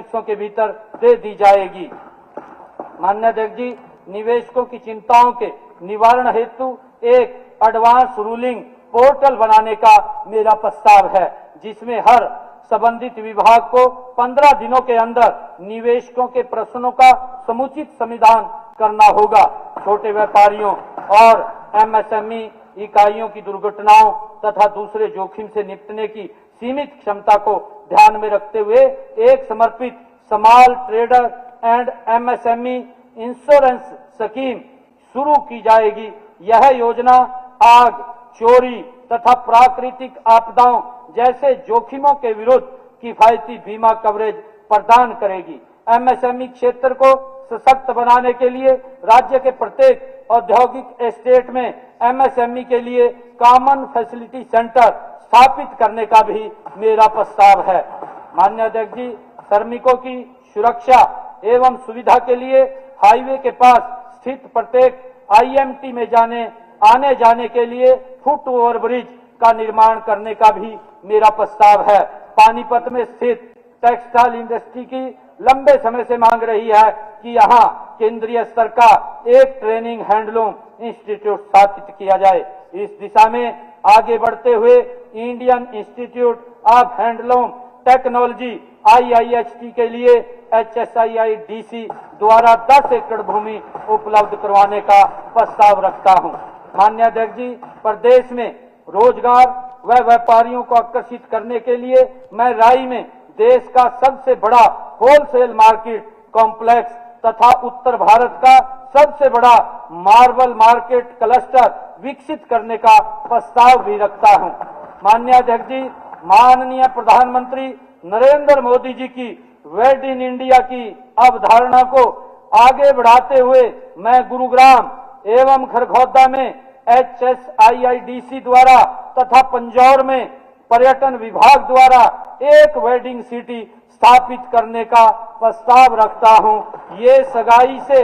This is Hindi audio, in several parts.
दिवसों के भीतर दे दी जाएगी। माननीय अध्यक्ष जी, निवेशकों की चिंताओं के निवारण हेतु एक एडवांस रूलिंग पोर्टल बनाने का मेरा प्रस्ताव है, जिसमें हर संबंधित विभाग को 15 दिनों के अंदर निवेशकों के प्रश्नों का समुचित समाधान करना होगा। छोटे व्यापारियों और एमएसएमई इकाइयों की दुर्घटनाओं तथा दूसरे जोखिम से निपटने की सीमित क्षमता को ध्यान में रखते हुए एक समर्पित small trader and MSME insurance scheme शुरू की जाएगी। यह योजना आग, चोरी तथा प्राकृतिक आपदाओं जैसे जोखिमों के विरुद्ध किफायती बीमा कवरेज प्रदान करेगी। एमएसएमई क्षेत्र को सशक्त बनाने के लिए राज्य के प्रत्येक औद्योगिक एस्टेट में एमएसएमई के लिए कॉमन फैसिलिटी सेंटर स्थापित करने का भी मेरा प्रस्ताव है। माननीय अध्यक्ष जी, श्रमिकों की सुरक्षा एवं सुविधा के लिए हाईवे के पास स्थित प्रत्येक आईएमटी में आने जाने के लिए फुट ओवर ब्रिज का निर्माण करने का भी मेरा प्रस्ताव है। पानीपत में स्थित टेक्सटाइल इंडस्ट्री की लंबे समय से मांग रही है कि यहां केंद्रीय स्तर का एक ट्रेनिंग हैंडलूम इंस्टीट्यूट स्थापित किया जाए। इस दिशा में आगे बढ़ते हुए Indian institute of handloom technology IIHT के लिए HSIIDC द्वारा 10 एकड़ भूमि उपलब्ध करवाने का प्रस्ताव रखता हूं। माननीय अध्यक्ष जी, प्रदेश में रोजगार व व्यापारियों को आकर्षित करने के लिए मैं राई में देश का सबसे बड़ा होलसेल मार्केट कॉम्प्लेक्स तथा उत्तर भारत का सबसे बड़ा मार्बल मार्केट क्लस्टर विकसित करने का प्रस्ताव भी रखता हूं। माननीय अध्यक्ष जी, माननीय प्रधानमंत्री नरेंद्र मोदी जी की मेड इन इंडिया की अवधारणा को आगे बढ़ाते हुए मैं गुरुग्राम एवं खरगोदा में HSIIDC द्वारा तथा पंजौर में पर्यटन विभाग द्वारा एक वेडिंग सिटी स्थापित करने का प्रस्ताव रखता हूं। ये सगाई से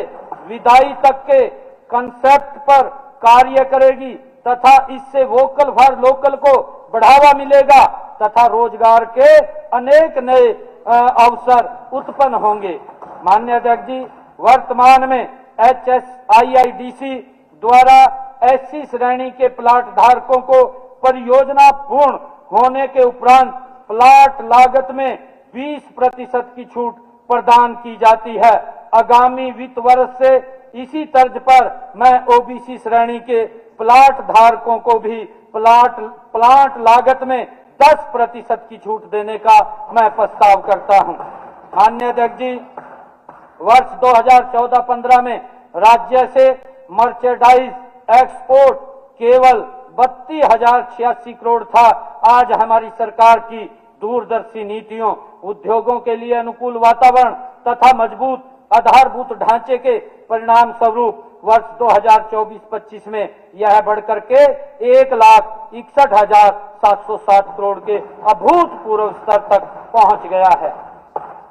विदाई तक के कंसेप्ट पर कार्य करेगी तथा इससे वोकल फॉर लोकल को बढ़ावा मिलेगा तथा रोजगार के अनेक नए अवसर उत्पन्न होंगे। माननीय अध्यक्ष जी, वर्तमान में HSIIDC द्वारा SC श्रेणी के प्लाट धारकों को परियोजना पूर्ण होने के उपरांत प्लाट लागत में 20% की छूट प्रदान की जाती है। आगामी वित्त वर्ष से इसी तर्ज पर मैं OBC श्रेणी के प्लाट धारकों को भी प्लाट लागत में 10% की छूट देने का मैं प्रस्ताव करता हूं। माननीय अध्यक्ष जी, वर्ष 2014-15 में राज्य से मर्चेंडाइज एक्सपोर्ट केवल 32,086 करोड़ था। आज हमारी सरकार की दूरदर्शी नीतियों, उद्योगों के लिए अनुकूल वातावरण तथा मजबूत आधारभूत ढांचे के परिणाम स्वरूप वर्ष 2024-25 में यह बढ़कर के 1,61,760 करोड़ के अभूतपूर्व स्तर तक पहुंच गया है।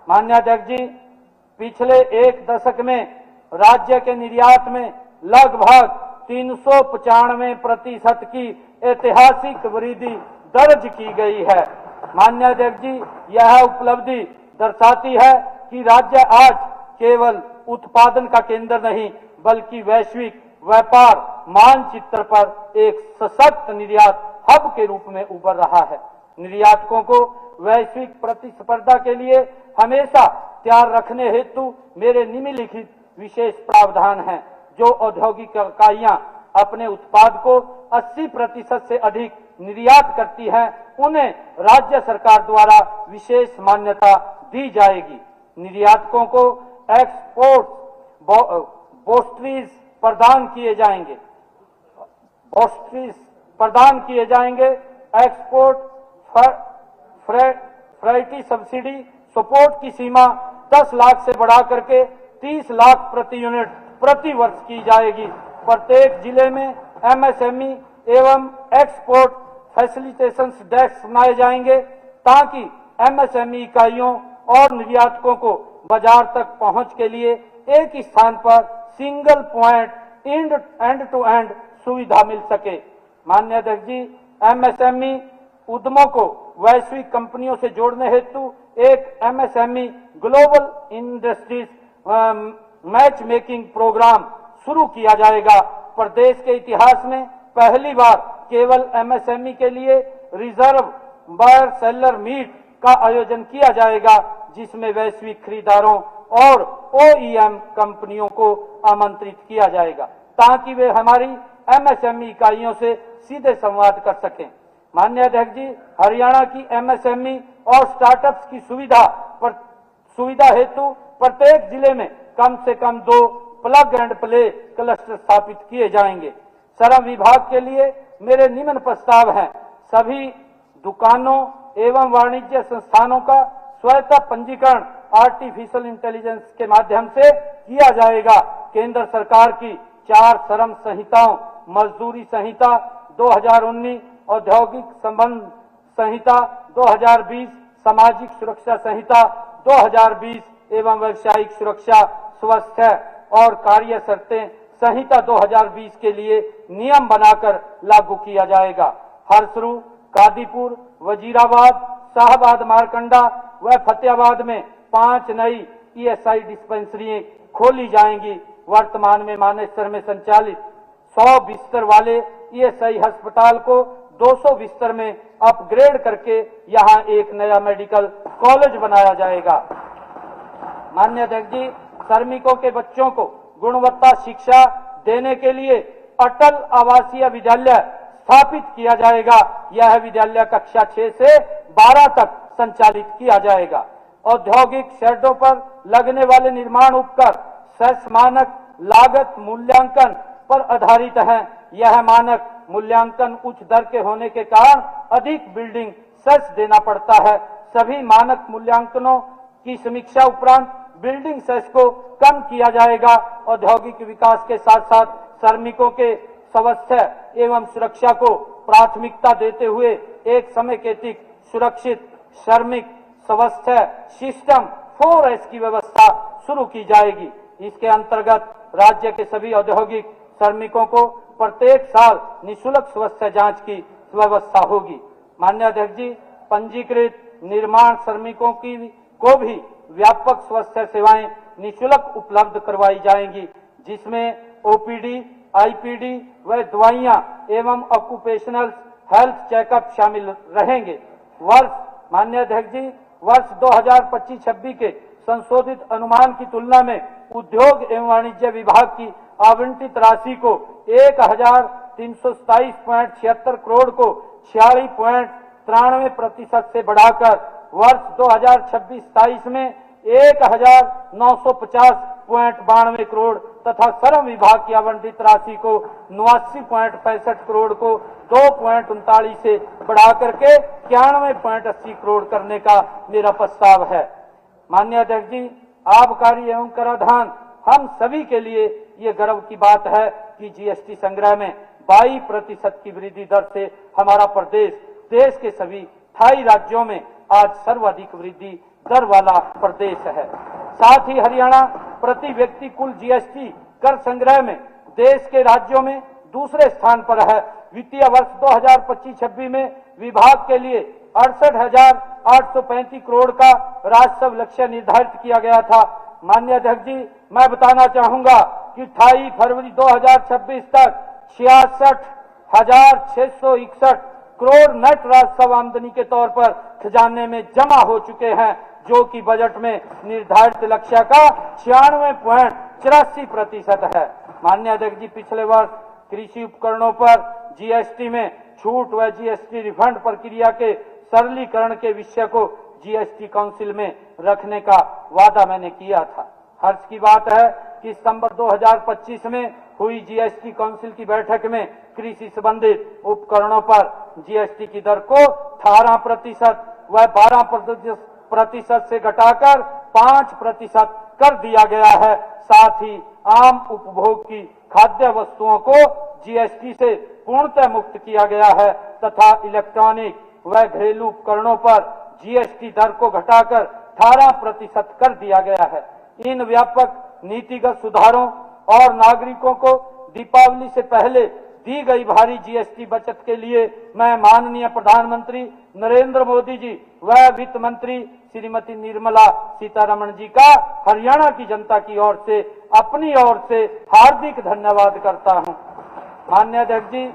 माननीय अध्यक्ष जी, पिछले एक दशक में राज्य के निर्यात में लगभग 395% की ऐतिहासिक वृद्धि दर्ज की गई है। माननीय अध्यक्ष जी, यह उपलब्धि दर्शाती है कि राज्य आज केवल उत्पादन का केंद्र नहीं बल्कि वैश्विक व्यापार मानचित्र पर एक सशक्त निर्यात हब के रूप में उभर रहा है। निर्यातकों को वैश्विक प्रतिस्पर्धा के लिए हमेशा तैयार रखने हेतु मेरे निम्नलिखित विशेष प्रावधान हैं। जो औद्योगिक इकाइयां अपने उत्पाद को 80% से अधिक निर्यात करती हैं, उन्हें राज्य सरकार द्वारा विशेष मान्यता दी जाएगी। निर्यातकों को एक्सपोर्ट बोस्ट्रीज प्रदान किए जाएंगे। एक्सपोर्ट फ्राइटी सब्सिडी सपोर्ट की सीमा 10 लाख से बढ़ा करके 30 लाख प्रति यूनिट प्रति वर्ष की जाएगी। प्रत्येक जिले में एमएसएमई एवं एक्सपोर्ट फैसिलिटेशन डेस्क बनाए जाएंगे ताकि एमएसएमई इकाइयों और निर्यातकों को बाजार तक पहुंच के लिए एक ही स्थान पर single point end to end सुविधा मिल सके। माननीय अध्यक्ष जी, एमएसएमई उद्यमों को वैश्विक कंपनियों से जोड़ने हेतु एक MSME global industries match making programme शुरू किया जाएगा। प्रदेश के इतिहास में पहली बार केवल MSME के लिए रिजर्व बायर सेलर मीट का आयोजन किया जाएगा, जिसमें वैश्विक खरीदारों और OEM कंपनियों को आमंत्रित किया जाएगा ताकि वे हमारी MSME इकाइयों से सीधे संवाद कर सकें। माननीय अध्यक्ष जी, हरियाणा की MSME और स्टार्टअप्स की सुविधा हेतु प्रत्येक जिले में कम से कम 2 प्लग एंड प्ले क्लस्टर स्थापित किए जाएंगे। श्रम विभाग के लिए मेरे निम्न प्रस्ताव हैं। सभी दुकानों एवं वाणिज्य संस्थानों का स्वतः पंजीकरण आर्टिफिशियल इंटेलिजेंस के माध्यम से किया जाएगा। केंद्र सरकार की 4 श्रम संहिताओं, मजदूरी संहिता 2019, औद्योगिक संबंध संहिता 2020, सामाजिक सुरक्षा संहिता 2020 एवं व्यावसायिक सुरक्षा, स्वास्थ्य और कार्य शर्तें संहिता 2020 के लिए नियम बनाकर लागू किया जाएगा। हरसरू, कादीपुर, वजीराबाद, शाहबाद, मारकंडा व फतेहाबाद में 5 नई ESI डिस्पेंसरी खोली जाएंगी। वर्तमान में मानेसर में संचालित 100 बिस्तर वाले ESI अस्पताल को 200 बिस्तर में अपग्रेड करके यहां एक नया मेडिकल कॉलेज बनाया जाएगा। माननीय अध्यक्ष जी, श्रमिकों के बच्चों को गुणवत्ता शिक्षा देने के लिए अटल आवासीय विद्यालय स्थापित किया जाएगा। यह विद्यालय कक्षा 6 से 12 तक संचालित किया जाएगा। औद्योगिक शेडों पर लगने वाले निर्माण उपकरण सेस मानक लागत मूल्यांकन पर आधारित है। यह मानक मूल्यांकन उच्च दर के होने के कारण अधिक बिल्डिंग सेस देना पड़ता है। सभी मानक मूल्यांकनों की समीक्षा उपरांत बिल्डिंग सेस को कम किया जाएगा। औद्योगिक विकास के साथ साथ श्रमिकों के स्वास्थ्य एवं सुरक्षा को प्राथमिकता देते हुए एक समेकित सुरक्षित श्रमिक स्वास्थ्य सिस्टम 4S की व्यवस्था शुरू की जाएगी। इसके अंतर्गत राज्य के सभी औद्योगिक श्रमिकों को प्रत्येक साल निःशुल्क स्वास्थ्य जांच की व्यवस्था होगी। माननीय अध्यक्ष जी, पंजीकृत निर्माण श्रमिकों को भी व्यापक स्वास्थ्य सेवाएं निःशुल्क उपलब्ध करवाई जाएंगी, जिसमें OPD, IPD व दवाइयां एवं ऑक्यूपेशनल हेल्थ चेकअप शामिल रहेंगे। माननीय अध्यक्ष जी, वर्ष 2025-26 के संशोधित अनुमान की तुलना में उद्योग एवं वाणिज्य विभाग की आवंटित राशि को 1327.76 करोड़ को 46.93% से बढ़ाकर वर्ष 2026-27 में 1950.92 करोड़ तथा श्रम विभाग की आवंटित राशि को 89.65 करोड़ को 2.39 से बढ़ाकर के 91.80 करोड़ करने का मेरा प्रस्ताव है। माननीय अध्यक्ष जी, आबकारी एवं कराधान हम सभी के लिए ये गर्व की बात है कि GST संग्रह में 22% की वृद्धि दर से हमारा प्रदेश देश के सभी 28 राज्यों में आज सर्वाधिक वृद्धि दर वाला प्रदेश है। साथ ही हरियाणा प्रति व्यक्ति कुल GST कर संग्रह में देश के राज्यों में दूसरे स्थान पर है। वित्तीय वर्ष 2025-26 में विभाग के लिए 68,835 करोड़ का राजस्व लक्ष्य निर्धारित किया गया था। माननीय अध्यक्ष जी, मैं बताना चाहूंगा कि 28 फरवरी 2026 तक 66,661 करोड़ नेट राजस्व आमदनी के तौर पर खजाने में जमा हो चुके हैं, जो कि बजट में निर्धारित लक्ष्य का 96.84% है। माननीय अध्यक्ष जी, पिछले वर्ष कृषि उपकरणों पर GST में छूट व GST रिफंड प्रक्रिया के सरलीकरण के विषय को GST काउंसिल में रखने का वादा मैंने किया था। हर्ष की बात है कि सितंबर 2025 में हुई GST काउंसिल की बैठक में कृषि संबंधित उपकरणों पर GST की दर को 18% व 12% से घटाकर 5% कर दिया गया है। साथ ही आम उपभोग की खाद्य वस्तुओं को GST से पूर्णतः मुक्त किया गया है तथा इलेक्ट्रॉनिक व घरेलू उपकरणों पर GST दर को घटाकर 18% कर दिया गया है। इन व्यापक नीतिगत सुधारों और नागरिकों को दीपावली से पहले दी गई भारी GST बचत के लिए मैं माननीय प्रधानमंत्री नरेंद्र मोदी जी व वित्त मंत्री श्रीमती निर्मला सीतारमण जी का हरियाणा की जनता की ओर से, अपनी ओर से हार्दिक धन्यवाद करता हूं। माननीय अध्यक्ष जी,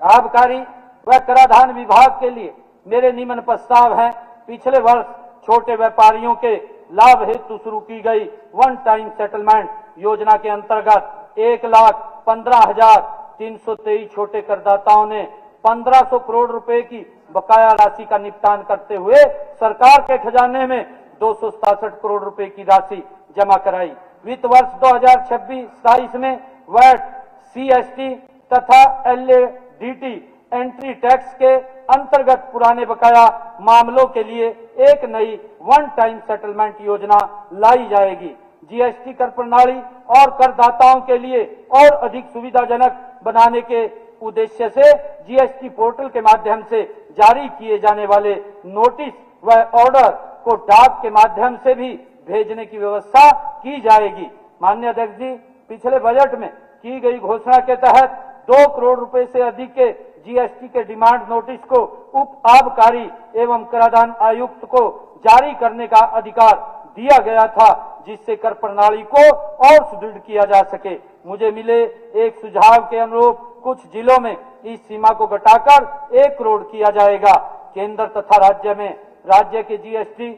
आबकारी व कराधान विभाग के लिए मेरे निम्न प्रस्ताव हैं। पिछले वर्ष छोटे व्यापारियों के लाभ हेतु शुरू की गई वन टाइम सेटलमेंट योजना के अंतर्गत 1,15,323 छोटे करदाताओं ने 1500 करोड़ रुपए की बकाया राशि का निपटान करते हुए सरकार के खजाने में 267 करोड़ रुपए की राशि जमा कराई। वित्त वर्ष 2026-27 में वैट, सीएसटी तथा एलएडीटी एंट्री टैक्स के अंतर्गत पुराने बकाया मामलों के लिए एक नई वन टाइम सेटलमेंट योजना लाई जाएगी। जीएसटी कर प्रणाली और करदाताओं के लिए और अधिक सुविधाजनक बनाने के उद्देश्य से जीएसटी पोर्टल के माध्यम से जारी किए जाने वाले नोटिस व ऑर्डर को डाक के माध्यम से भी भेजने की व्यवस्था की जाएगी। माननीय अध्यक्ष जी, पिछले बजट में की गई घोषणा के तहत 2 करोड़ रुपए से अधिक के जीएसटी के डिमांड नोटिस को उप आबकारी एवं कराधान आयुक्त को जारी करने का अधिकार दिया गया था, जिससे कर प्रणाली को और सुदृढ़ किया जा सके। मुझे मिले एक सुझाव के अनुरूप कुछ जिलों में इस सीमा को घटाकर 1 करोड़ किया जाएगा। केंद्र तथा राज्य के जीएसटी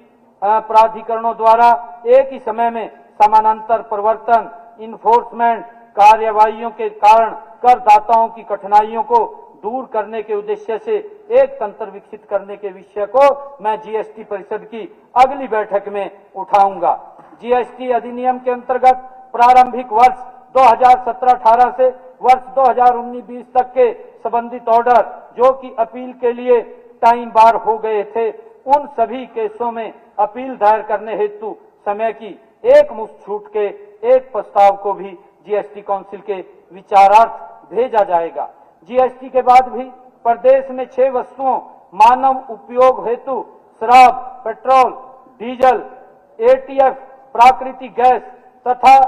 प्राधिकरणों द्वारा एक ही समय में समानांतर प्रवर्तन इन्फोर्समेंट कार्यवाहियों के कारण करदाताओं की कठिनाइयों को दूर करने के उद्देश्य से एक तंत्र विकसित करने के विषय को मैं जीएसटी परिषद की अगली बैठक में उठाऊंगा। जीएसटी अधिनियम के अंतर्गत प्रारंभिक वर्ष 2017-18 से वर्ष 2019-20 तक के संबंधित ऑर्डर जो कि अपील के लिए टाइम बार हो गए थे, उन सभी केसों में अपील दायर करने हेतु समय की एक मुश्त छूट के एक प्रस्ताव को भी जीएसटी काउंसिल के विचारार्थ भेजा जाएगा। जीएसटी के बाद भी प्रदेश में 6 वस्तुओं मानव उपयोग हेतु शराब, पेट्रोल, डीजल, एटीएफ, प्राकृतिक गैस तथा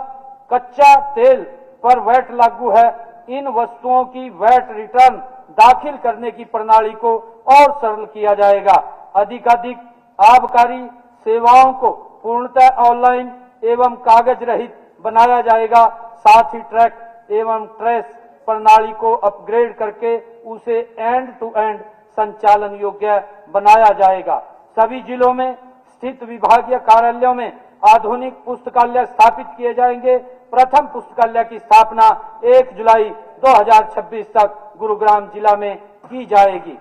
कच्चा तेल पर वैट लागू है। इन वस्तुओं की वैट रिटर्न दाखिल करने की प्रणाली को और सरल किया जाएगा। अधिकाधिक आबकारी सेवाओं को पूर्णतः ऑनलाइन एवं कागज रहित बनाया जाएगा। साथ ही ट्रैक एवं ट्रेस प्रणाली को अपग्रेड करके उसे एंड टू एंड संचालन योग्य बनाया जाएगा। सभी जिलों में स्थित विभागीय कार्यालयों में आधुनिक पुस्तकालय स्थापित किए जाएंगे। प्रथम पुस्तकालय की स्थापना 1 जुलाई 2026 तक गुरुग्राम जिला में की जाएगी।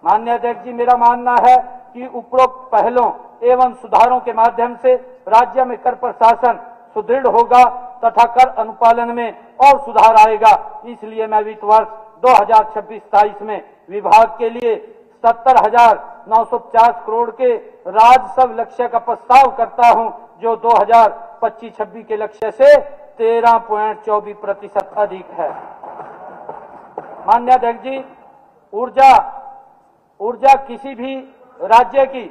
माननीय अध्यक्ष जी, मेरा मानना है कि उपरोक्त पहलों एवं सुधारों के माध्यम से राज्य में कर प्रशासन सुदृढ़ होगा तथा कर अनुपालन में और सुधार आएगा। इसलिए मैं वित्त वर्ष 2026-27 में विभाग के लिए 70,950 करोड़ के राजस्व लक्ष्य का प्रस्ताव करता हूं, जो 2025-26 के लक्ष्य से 13.24% अधिक है। माननीय अध्यक्ष जी, ऊर्जा किसी भी राज्य की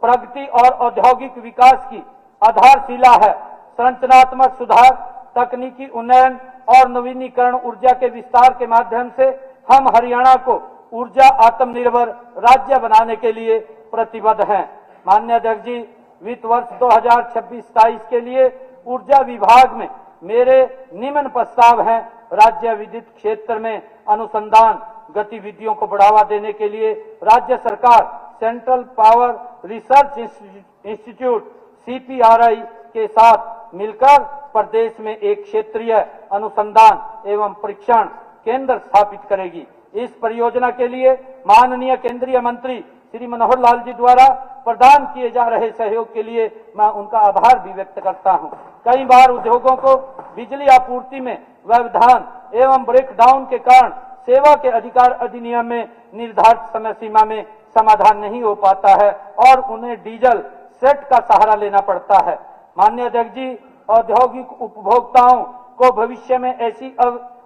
प्रगति और औद्योगिक विकास की आधारशिला है। संरचनात्मक सुधार, तकनीकी उन्नयन और नवीनीकरण ऊर्जा के विस्तार के माध्यम से हम हरियाणा को ऊर्जा आत्मनिर्भर राज्य बनाने के लिए प्रतिबद्ध हैं। माननीय अध्यक्ष जी, वित्त वर्ष 2026-27 के लिए ऊर्जा विभाग में मेरे निम्न प्रस्ताव हैं। राज्य विद्युत क्षेत्र में अनुसंधान गतिविधियों को बढ़ावा देने के लिए राज्य सरकार central power research institute CPRI के साथ मिलकर प्रदेश में एक क्षेत्रीय अनुसंधान एवं परीक्षण केंद्र स्थापित करेगी। इस परियोजना के लिए माननीय केंद्रीय मंत्री श्री मनोहर लाल जी द्वारा प्रदान किए जा रहे सहयोग के लिए मैं उनका आभार भी व्यक्त करता हूं। कई बार उद्योगों को बिजली आपूर्ति में व्यवधान एवं ब्रेकडाउन के कारण सेवा के अधिकार अधिनियम में निर्धारित समय सीमा में समाधान नहीं हो पाता है और उन्हें डीजल सेट का सहारा लेना पड़ता है। माननीय अध्यक्ष जी, औद्योगिक उपभोक्ताओं को भविष्य में ऐसी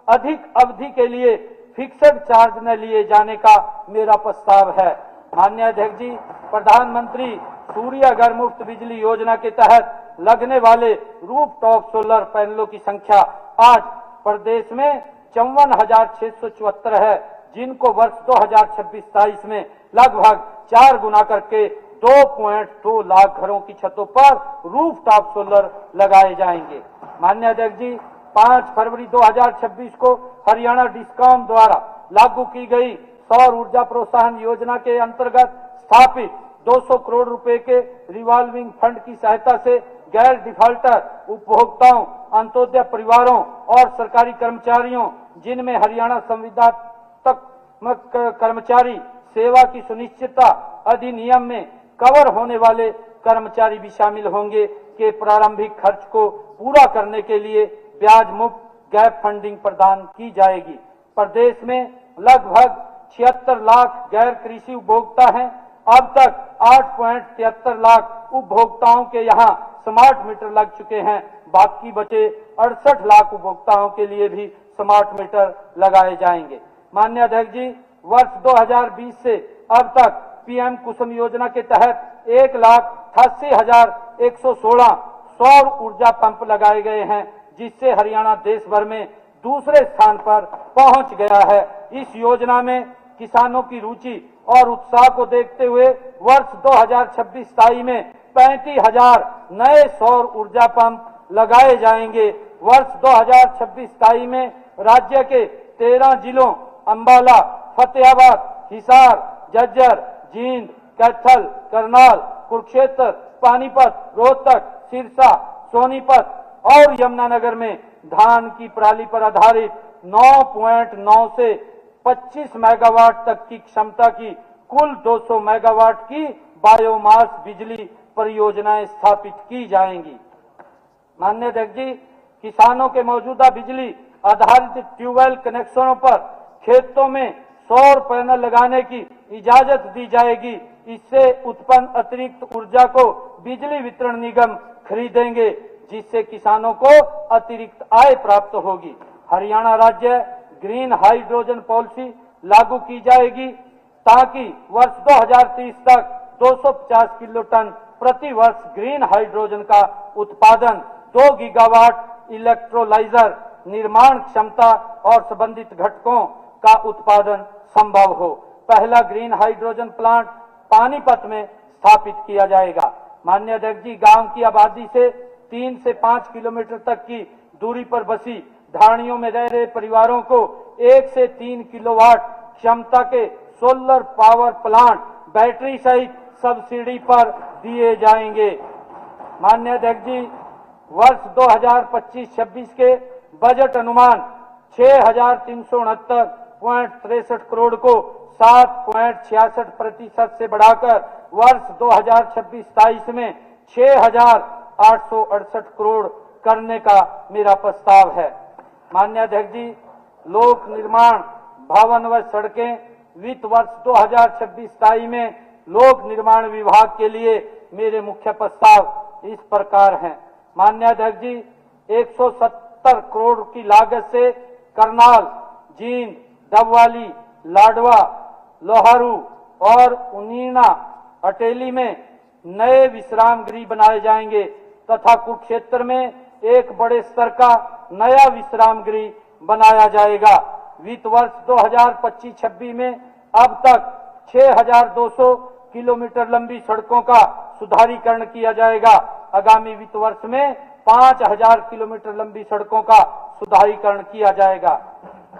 अधिक अवधि के लिए फिक्स्ड चार्ज न लिए जाने का मेरा प्रस्ताव है। माननीय अध्यक्ष जी, प्रधानमंत्री सूर्य घर मुफ्त बिजली योजना के तहत लगने वाले रूफटॉप सोलर पैनलों की संख्या आज प्रदेश में 54,674 है, जिनको वर्ष 2026-27 में लगभग 4 गुना करके 2.2 लाख घरों की छतों पर रूफटॉप सोलर लगाए जाएंगे। माननीय अध्यक्ष जी, 5 फरवरी 2026 को हरियाणा डिस्कॉम द्वारा लागू की गई सौर ऊर्जा प्रोत्साहन योजना के अंतर्गत स्थापित 200 करोड़ रुपए के रिवॉल्विंग फंड की सहायता से गैर डिफाल्टर उपभोक्ताओं, अंत्योदय परिवारों और सरकारी कर्मचारियों, जिनमें हरियाणा संविदात्मक कर्मचारी सेवा की सुनिश्चितता अधिनियम में कवर होने वाले कर्मचारी भी शामिल होंगे, के प्रारंभिक खर्च को पूरा करने के लिए ब्याज मुक्त गैप फंडिंग प्रदान की जाएगी। प्रदेश में लगभग 76 लाख गैर कृषि उपभोक्ता हैं। अब तक 8.73 लाख उपभोक्ताओं के यहाँ स्मार्ट मीटर लग चुके हैं। बाकी बचे 68 लाख उपभोक्ताओं के लिए भी स्मार्ट मीटर लगाए जाएंगे। माननीय अध्यक्ष जी, वर्ष 2020 से अब तक पीएम कुसुम योजना के तहत 1,88,116 सौर ऊर्जा पंप लगाए गए हैं, जिससे हरियाणा देश भर में दूसरे स्थान पर पहुंच गया है। इस योजना में किसानों की रुचि और उत्साह को देखते हुए वर्ष 2026-27 में 35,000 नए सौर ऊर्जा पंप लगाए जाएंगे। वर्ष 2026-27 में राज्य के 13 जिलों अंबाला, फतेहाबाद, हिसार, झज्जर, जींद, कैथल, करनाल, कुरुक्षेत्र, पानीपत, रोहतक, सिरसा, सोनीपत और यमुनानगर में धान की पराली पर आधारित 9.9 से 25 मेगावाट तक की क्षमता की कुल 200 मेगावाट की बायोमास बिजली परियोजनाएं स्थापित की जाएंगी। माननीय अध्यक्ष जी, किसानों के मौजूदा बिजली आधारित ट्यूबवेल कनेक्शनों पर खेतों में सौर पैनल लगाने की इजाजत दी जाएगी। इससे उत्पन्न अतिरिक्त ऊर्जा को बिजली वितरण निगम खरीदेंगे, जिससे किसानों को अतिरिक्त आय प्राप्त होगी। हरियाणा राज्य ग्रीन हाइड्रोजन पॉलिसी लागू की जाएगी, ताकि वर्ष 2030 तक 250 किलो टन प्रति वर्ष ग्रीन हाइड्रोजन का उत्पादन, 2 गीगावाट इलेक्ट्रोलाइजर निर्माण क्षमता और संबंधित घटकों का उत्पादन संभव हो। पहला ग्रीन हाइड्रोजन प्लांट पानीपत में स्थापित किया जाएगा। माननीय अध्यक्ष जी, गांव की आबादी से 3 से 5 किलोमीटर तक की दूरी पर बसी ढाणियों में रह रहे परिवारों को 1 से 3 किलोवाट क्षमता के सोलर पावर प्लांट बैटरी सहित सब्सिडी पर दिए जाएंगे। माननीय अध्यक्ष जी, वर्ष 2025-26 के बजट अनुमान 6,369.63 करोड़ को 7.66% से बढ़ाकर वर्ष 2026-27 में 6,868 करोड़ करने का मेरा प्रस्ताव है। माननीय अध्यक्ष जी, लोक निर्माण, भवन व सड़कें वित्त वर्ष 2026-27 में लोक निर्माण विभाग के लिए मेरे मुख्य प्रस्ताव इस प्रकार हैं। माननीय अध्यक्ष जी, 170 करोड़ की लागत से करनाल, जींद, डबवाली, लाडवा, लोहारू और उनीना अटेली में नए विश्राम गृह बनाए जाएंगे तथा कुरुक्षेत्र में एक बड़े स्तर का नया विश्राम गृह बनाया जाएगा। वित्त वर्ष 2025-26 में अब तक 6,200 किलोमीटर लंबी सड़कों का सुधारीकरण किया जाएगा। आगामी वित्त वर्ष में 5,000 किलोमीटर लंबी सड़कों का सुधारीकरण किया जाएगा।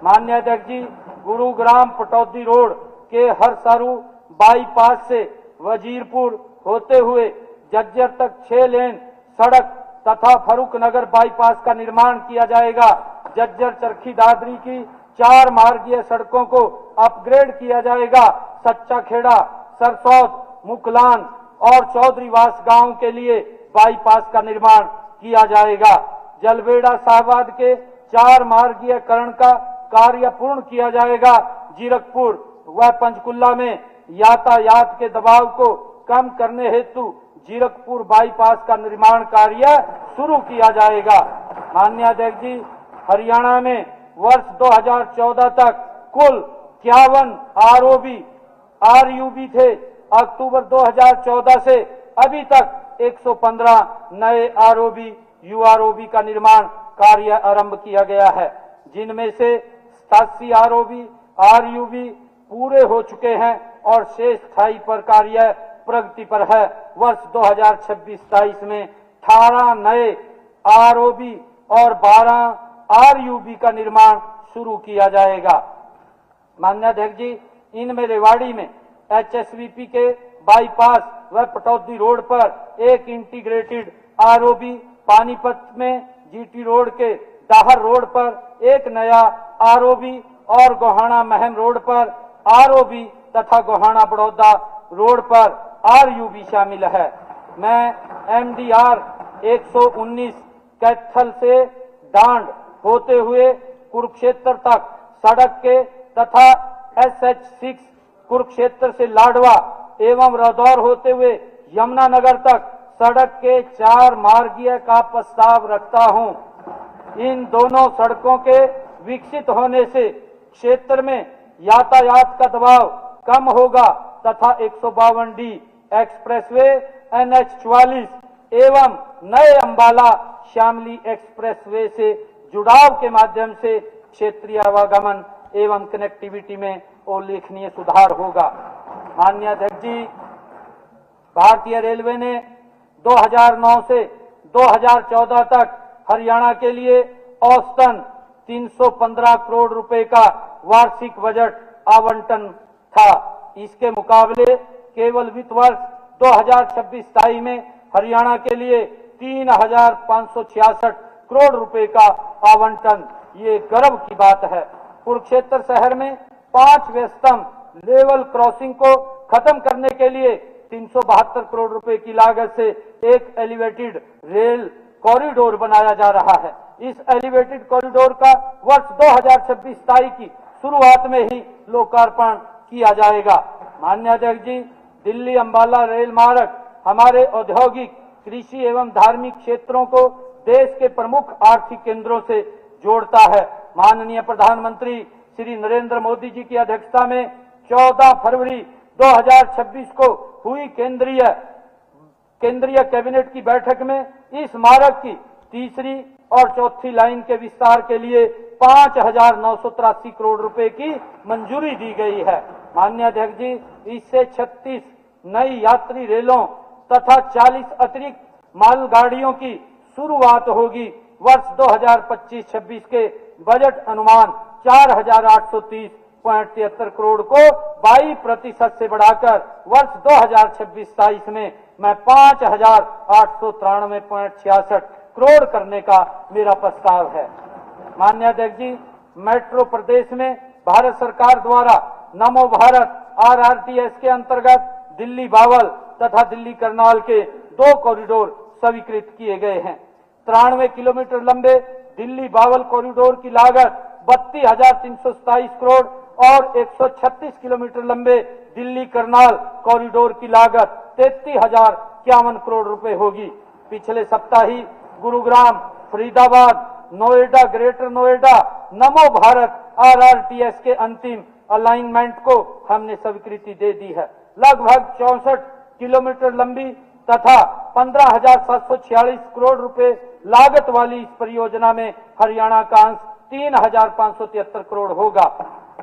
माननीय अध्यक्ष जी, गुरुग्राम पटौदी रोड के हरसारू बाईपास से वजीरपुर होते हुए जज्जर तक 6 लेन सड़क तथा फरूखनगर बाईपास का निर्माण किया जाएगा। जज्जर चरखी दादरी की 4 मार्गीय सड़कों को अपग्रेड किया जाएगा। सच्चा खेड़ा, सरसौद, मुकलान और चौधरीवास गांव के लिए बाईपास का निर्माण किया जाएगा। जलवेड़ा साहबाद के 4 मार्गीयकरण का कार्य पूर्ण किया जाएगा। जीरकपुर व पंचकुला में यातायात के दबाव को कम करने हेतु जीरकपुर बाईपास का निर्माण कार्य शुरू किया जाएगा। माननीय अध्यक्ष जी, हरियाणा में वर्ष 2014 तक कुल 51 आरयूबी थे। अक्टूबर 2014 से अभी तक 115 नए यूआरओबी का निर्माण कार्य आरंभ किया गया है, जिनमें से 87 आरयूबी पूरे हो चुके हैं और शेष 28 पर कार्य प्रगति पर है। वर्ष 2026-27 में 18 नए आरओबी और 12 आरयूबी का निर्माण शुरू किया जाएगा। माननीय अध्यक्ष जी, इनमें रेवाड़ी में एचएसवीपी के बाईपास व पटौदी रोड पर एक इंटीग्रेटेड आरओबी, पानीपत में जीटी रोड के डाहर रोड पर एक नया आरओबी और गोहाना महम रोड पर आरओबी तथा गोहाना बड़ौदा रोड पर आरयूबी शामिल है। मैं एमडीआर 119 कैथल से डांड होते हुए कुरुक्षेत्र तक सड़क के तथा SH6 कुरुक्षेत्र से लाडवा एवं रदौर होते हुए यमुनानगर तक सड़क के 4 मार्गीय का प्रस्ताव रखता हूं। इन दोनों सड़कों के विकसित होने से क्षेत्र में यातायात का दबाव कम होगा तथा 152D एक्सप्रेसवे, NH44 एवं नए अंबाला शामली एक्सप्रेसवे से जुड़ाव के माध्यम से क्षेत्रीय आवागमन एवं कनेक्टिविटी में उल्लेखनीय सुधार होगा। माननीय अध्यक्ष जी, भारतीय रेलवे ने 2009 से 2014 तक हरियाणा के लिए औसतन 315 करोड़ रुपए का वार्षिक बजट आवंटन था। इसके मुकाबले केवल वित्त वर्ष 2026-27 में हरियाणा के लिए 3,566 करोड़ रुपए का आवंटन, ये गर्व की बात है। कुरुक्षेत्र शहर में 5 व्यस्तम लेवल क्रॉसिंग को खत्म करने के लिए 372 करोड़ रुपए की लागत से एक एलिवेटेड रेल कॉरिडोर बनाया जा रहा है। इस एलिवेटेड कॉरिडोर का वर्ष 2026-27 की शुरुआत में ही लोकार्पण किया जाएगा। माननीय अध्यक्ष जी, दिल्ली अंबाला रेल मार्ग हमारे औद्योगिक, कृषि एवं धार्मिक क्षेत्रों को देश के प्रमुख आर्थिक केंद्रों से जोड़ता है। माननीय प्रधानमंत्री श्री नरेंद्र मोदी जी की अध्यक्षता में 14 फरवरी 2026 को हुई केंद्रीय कैबिनेट की बैठक में इस मार्ग की तीसरी और चौथी लाइन के विस्तार के लिए 5,983 करोड़ रुपए की मंजूरी दी गई है। माननीय अध्यक्ष जी, इससे 36 नई यात्री रेलों तथा 40 अतिरिक्त मालगाड़ियों की शुरुआत होगी। वर्ष 2025-26 के बजट अनुमान 4,830.73 करोड़ को 22% से बढ़ाकर वर्ष 2026-27 में मैं 5,893.66 करोड़ करने का मेरा प्रस्ताव है। माननीय अध्यक्ष जी, मेट्रो प्रदेश में भारत सरकार द्वारा नमो भारत RRTS के अंतर्गत दिल्ली बावल तथा दिल्ली करनाल के 2 कॉरिडोर स्वीकृत किए गए हैं। 93 किलोमीटर लंबे दिल्ली बावल कॉरिडोर की लागत 32,327 करोड़ और 136 किलोमीटर लंबे दिल्ली करनाल कॉरिडोर की लागत 33,051 करोड़ रुपए होगी। पिछले सप्ताह ही गुरुग्राम, फरीदाबाद, नोएडा, ग्रेटर नोएडा नमो भारत RRTS के अंतिम अलाइनमेंट को हमने स्वीकृति दे दी है। लगभग 64 किलोमीटर लंबी तथा 15,746 करोड़ रुपए लागत वाली इस परियोजना में हरियाणा का अंश 3,573 करोड़ होगा।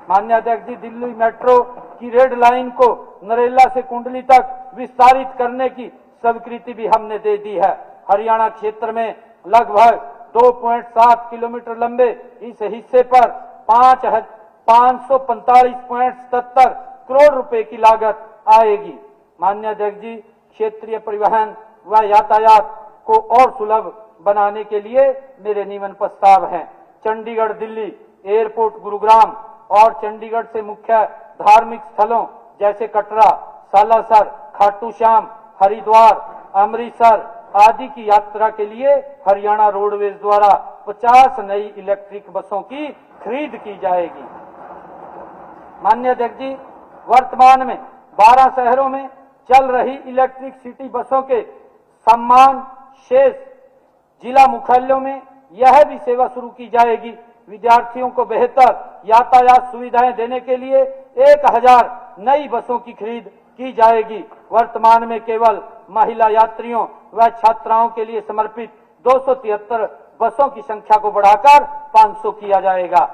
माननीय अध्यक्ष जी, दिल्ली मेट्रो की रेड लाइन को नरेला से कुंडली तक विस्तारित करने की स्वीकृति भी हमने दे दी है। हरियाणा क्षेत्र में लगभग 2.7 किलोमीटर लंबे इस हिस्से पर 545.77 करोड़ रुपए की लागत आएगी। माननीय अध्यक्ष जी, क्षेत्रीय परिवहन व यातायात को और सुलभ बनाने के लिए मेरे नियमन प्रस्ताव हैं। चंडीगढ़ दिल्ली एयरपोर्ट गुरुग्राम और चंडीगढ़ से मुख्य धार्मिक स्थलों जैसे कटरा, सालासर, खाटू श्याम, हरिद्वार, अमृतसर आदि की यात्रा के लिए हरियाणा रोडवेज द्वारा 50 नई इलेक्ट्रिक बसों की खरीद की जाएगी। माननीय अध्यक्ष जी, वर्तमान में 12 शहरों में चल रही इलेक्ट्रिक सिटी बसों के सम्मान शेष जिला मुख्यालयों में यह भी सेवा शुरू की जाएगी। विद्यार्थियों को बेहतर यातायात सुविधाएं देने के लिए 1,000 नई बसों की खरीद की जाएगी। वर्तमान में केवल महिला यात्रियों व छात्राओं के लिए समर्पित 273 बसों की संख्या को बढ़ाकर 500 किया जाएगा।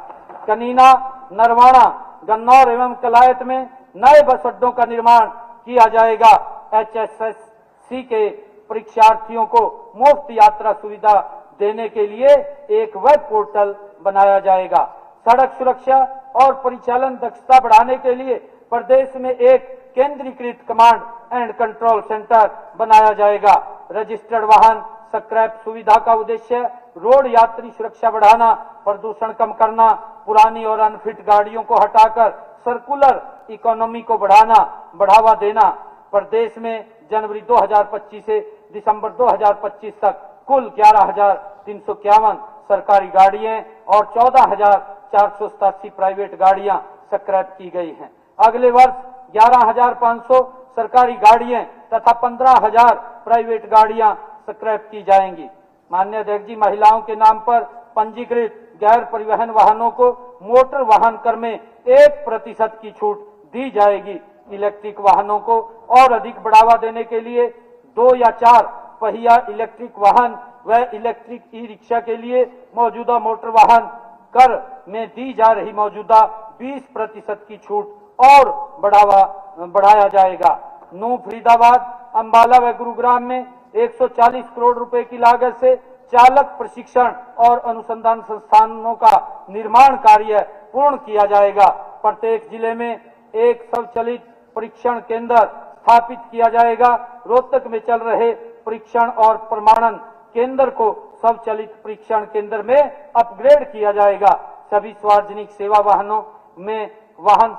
कनीना, नरवाना, गन्नौर एवं कलायत में नए बस अड्डों का निर्माण किया जाएगा। HSSC के परीक्षार्थियों को मुफ्त यात्रा सुविधा देने के लिए एक वेब पोर्टल बनाया जाएगा। सड़क सुरक्षा और परिचालन दक्षता बढ़ाने के लिए प्रदेश में एक केंद्रीकृत कमांड एंड कंट्रोल सेंटर बनाया जाएगा। रजिस्टर्ड वाहन स्क्रैप सुविधा का उद्देश्य रोड यात्री सुरक्षा बढ़ाना, प्रदूषण कम करना, पुरानी और अनफिट गाड़ियों को हटाकर सर्कुलर इकोनॉमी को बढ़ावा देना। प्रदेश में जनवरी 2025 से दिसंबर 2025 तक कुल 11,351 सरकारी गाड़ियां और 14,487 प्राइवेट गाड़ियां स्क्रैप की गई हैं। अगले वर्ष 11,500 सरकारी गाड़ियां तथा 15,000 प्राइवेट गाड़ियां स्क्रैप की जाएंगी। माननीय अध्यक्ष जी, महिलाओं के नाम पर पंजीकृत गैर परिवहन वाहनों को मोटर वाहन कर में 1% की छूट दी जाएगी। इलेक्ट्रिक वाहनों को और अधिक बढ़ावा देने के लिए 2 या 4 पहिया इलेक्ट्रिक वाहन व इलेक्ट्रिक ई रिक्शा के लिए मौजूदा मोटर वाहन कर में दी जा रही मौजूदा 20% की छूट और बढ़ाया जाएगा। नूंह, फरीदाबाद, अंबाला व गुरुग्राम में 140 करोड़ रुपए की लागत से चालक प्रशिक्षण और अनुसंधान संस्थानों का निर्माण कार्य पूर्ण किया जाएगा। प्रत्येक जिले में एक स्वचालित परीक्षण केंद्र स्थापित किया जाएगा। रोहतक में चल रहे परीक्षण और प्रमाणन केंद्र को स्वचालित परीक्षण केंद्र में अपग्रेड किया जाएगा। सभी सार्वजनिक सेवा वाहनों में वाहन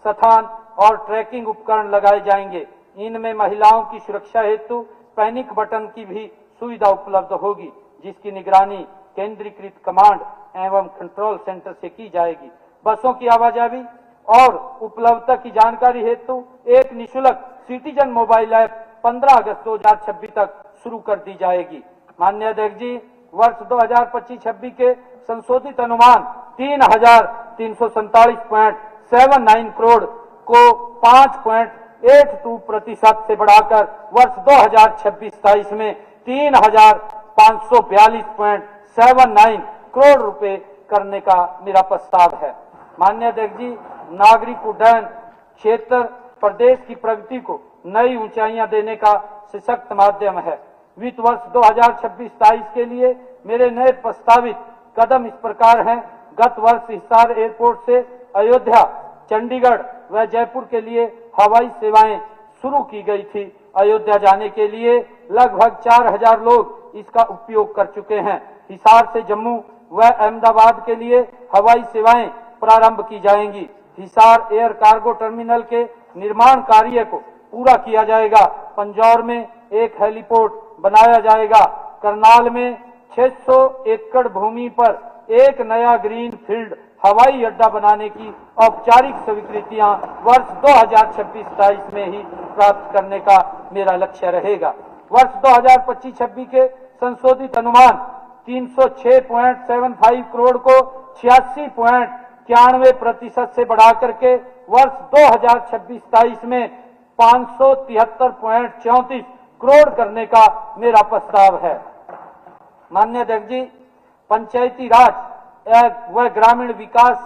स्थान और ट्रैकिंग उपकरण लगाए जाएंगे। इनमें महिलाओं की सुरक्षा हेतु पैनिक बटन की भी सुविधा उपलब्ध होगी, जिसकी निगरानी केंद्रीकृत कमांड एवं कंट्रोल सेंटर से की जाएगी। बसों की आवाजाही और उपलब्धता की जानकारी हेतु एक निःशुल्क सिटीजन मोबाइल ऐप 15 अगस्त 2026 तक शुरू कर दी जाएगी। माननीय अध्यक्ष जी, वर्ष 2025-26 के संशोधित अनुमान 3,347.79 करोड़ को 5.82% से बढ़ाकर वर्ष 2026-27 में 3,542.79 करोड़ रुपए करने का मेरा प्रस्ताव है। माननीय अध्यक्ष जी, नागरिक उड्डयन क्षेत्र प्रदेश की प्रगति को नई ऊंचाइयां देने का सशक्त माध्यम है। वित्त वर्ष 2026-27 के लिए मेरे नए प्रस्तावित कदम इस प्रकार हैं। गत वर्ष हिसार एयरपोर्ट से अयोध्या, चंडीगढ़ व जयपुर के लिए हवाई सेवाएं शुरू की गई थी। अयोध्या जाने के लिए लगभग 4,000 लोग इसका उपयोग कर चुके हैं। हिसार से जम्मू व अहमदाबाद के लिए हवाई सेवाएं प्रारंभ की जाएंगी। हिसार एयर कार्गो टर्मिनल के निर्माण कार्य को पूरा किया जाएगा। पंजौर में एक हेलीपोर्ट बनाया जाएगा। करनाल में 600 एकड़ भूमि पर एक नया ग्रीन फील्ड हवाई अड्डा बनाने की औपचारिक स्वीकृतियां वर्ष 2026-27 में ही प्राप्त करने का मेरा लक्ष्य रहेगा। वर्ष 2025-26 के संशोधित अनुमान 306.75 करोड़ को 86.91% से बढ़ा करके वर्ष 2026-27 में 573.34 करोड़ करने का मेरा प्रस्ताव है। माननीय अध्यक्ष जी, पंचायती राज व ग्रामीण विकास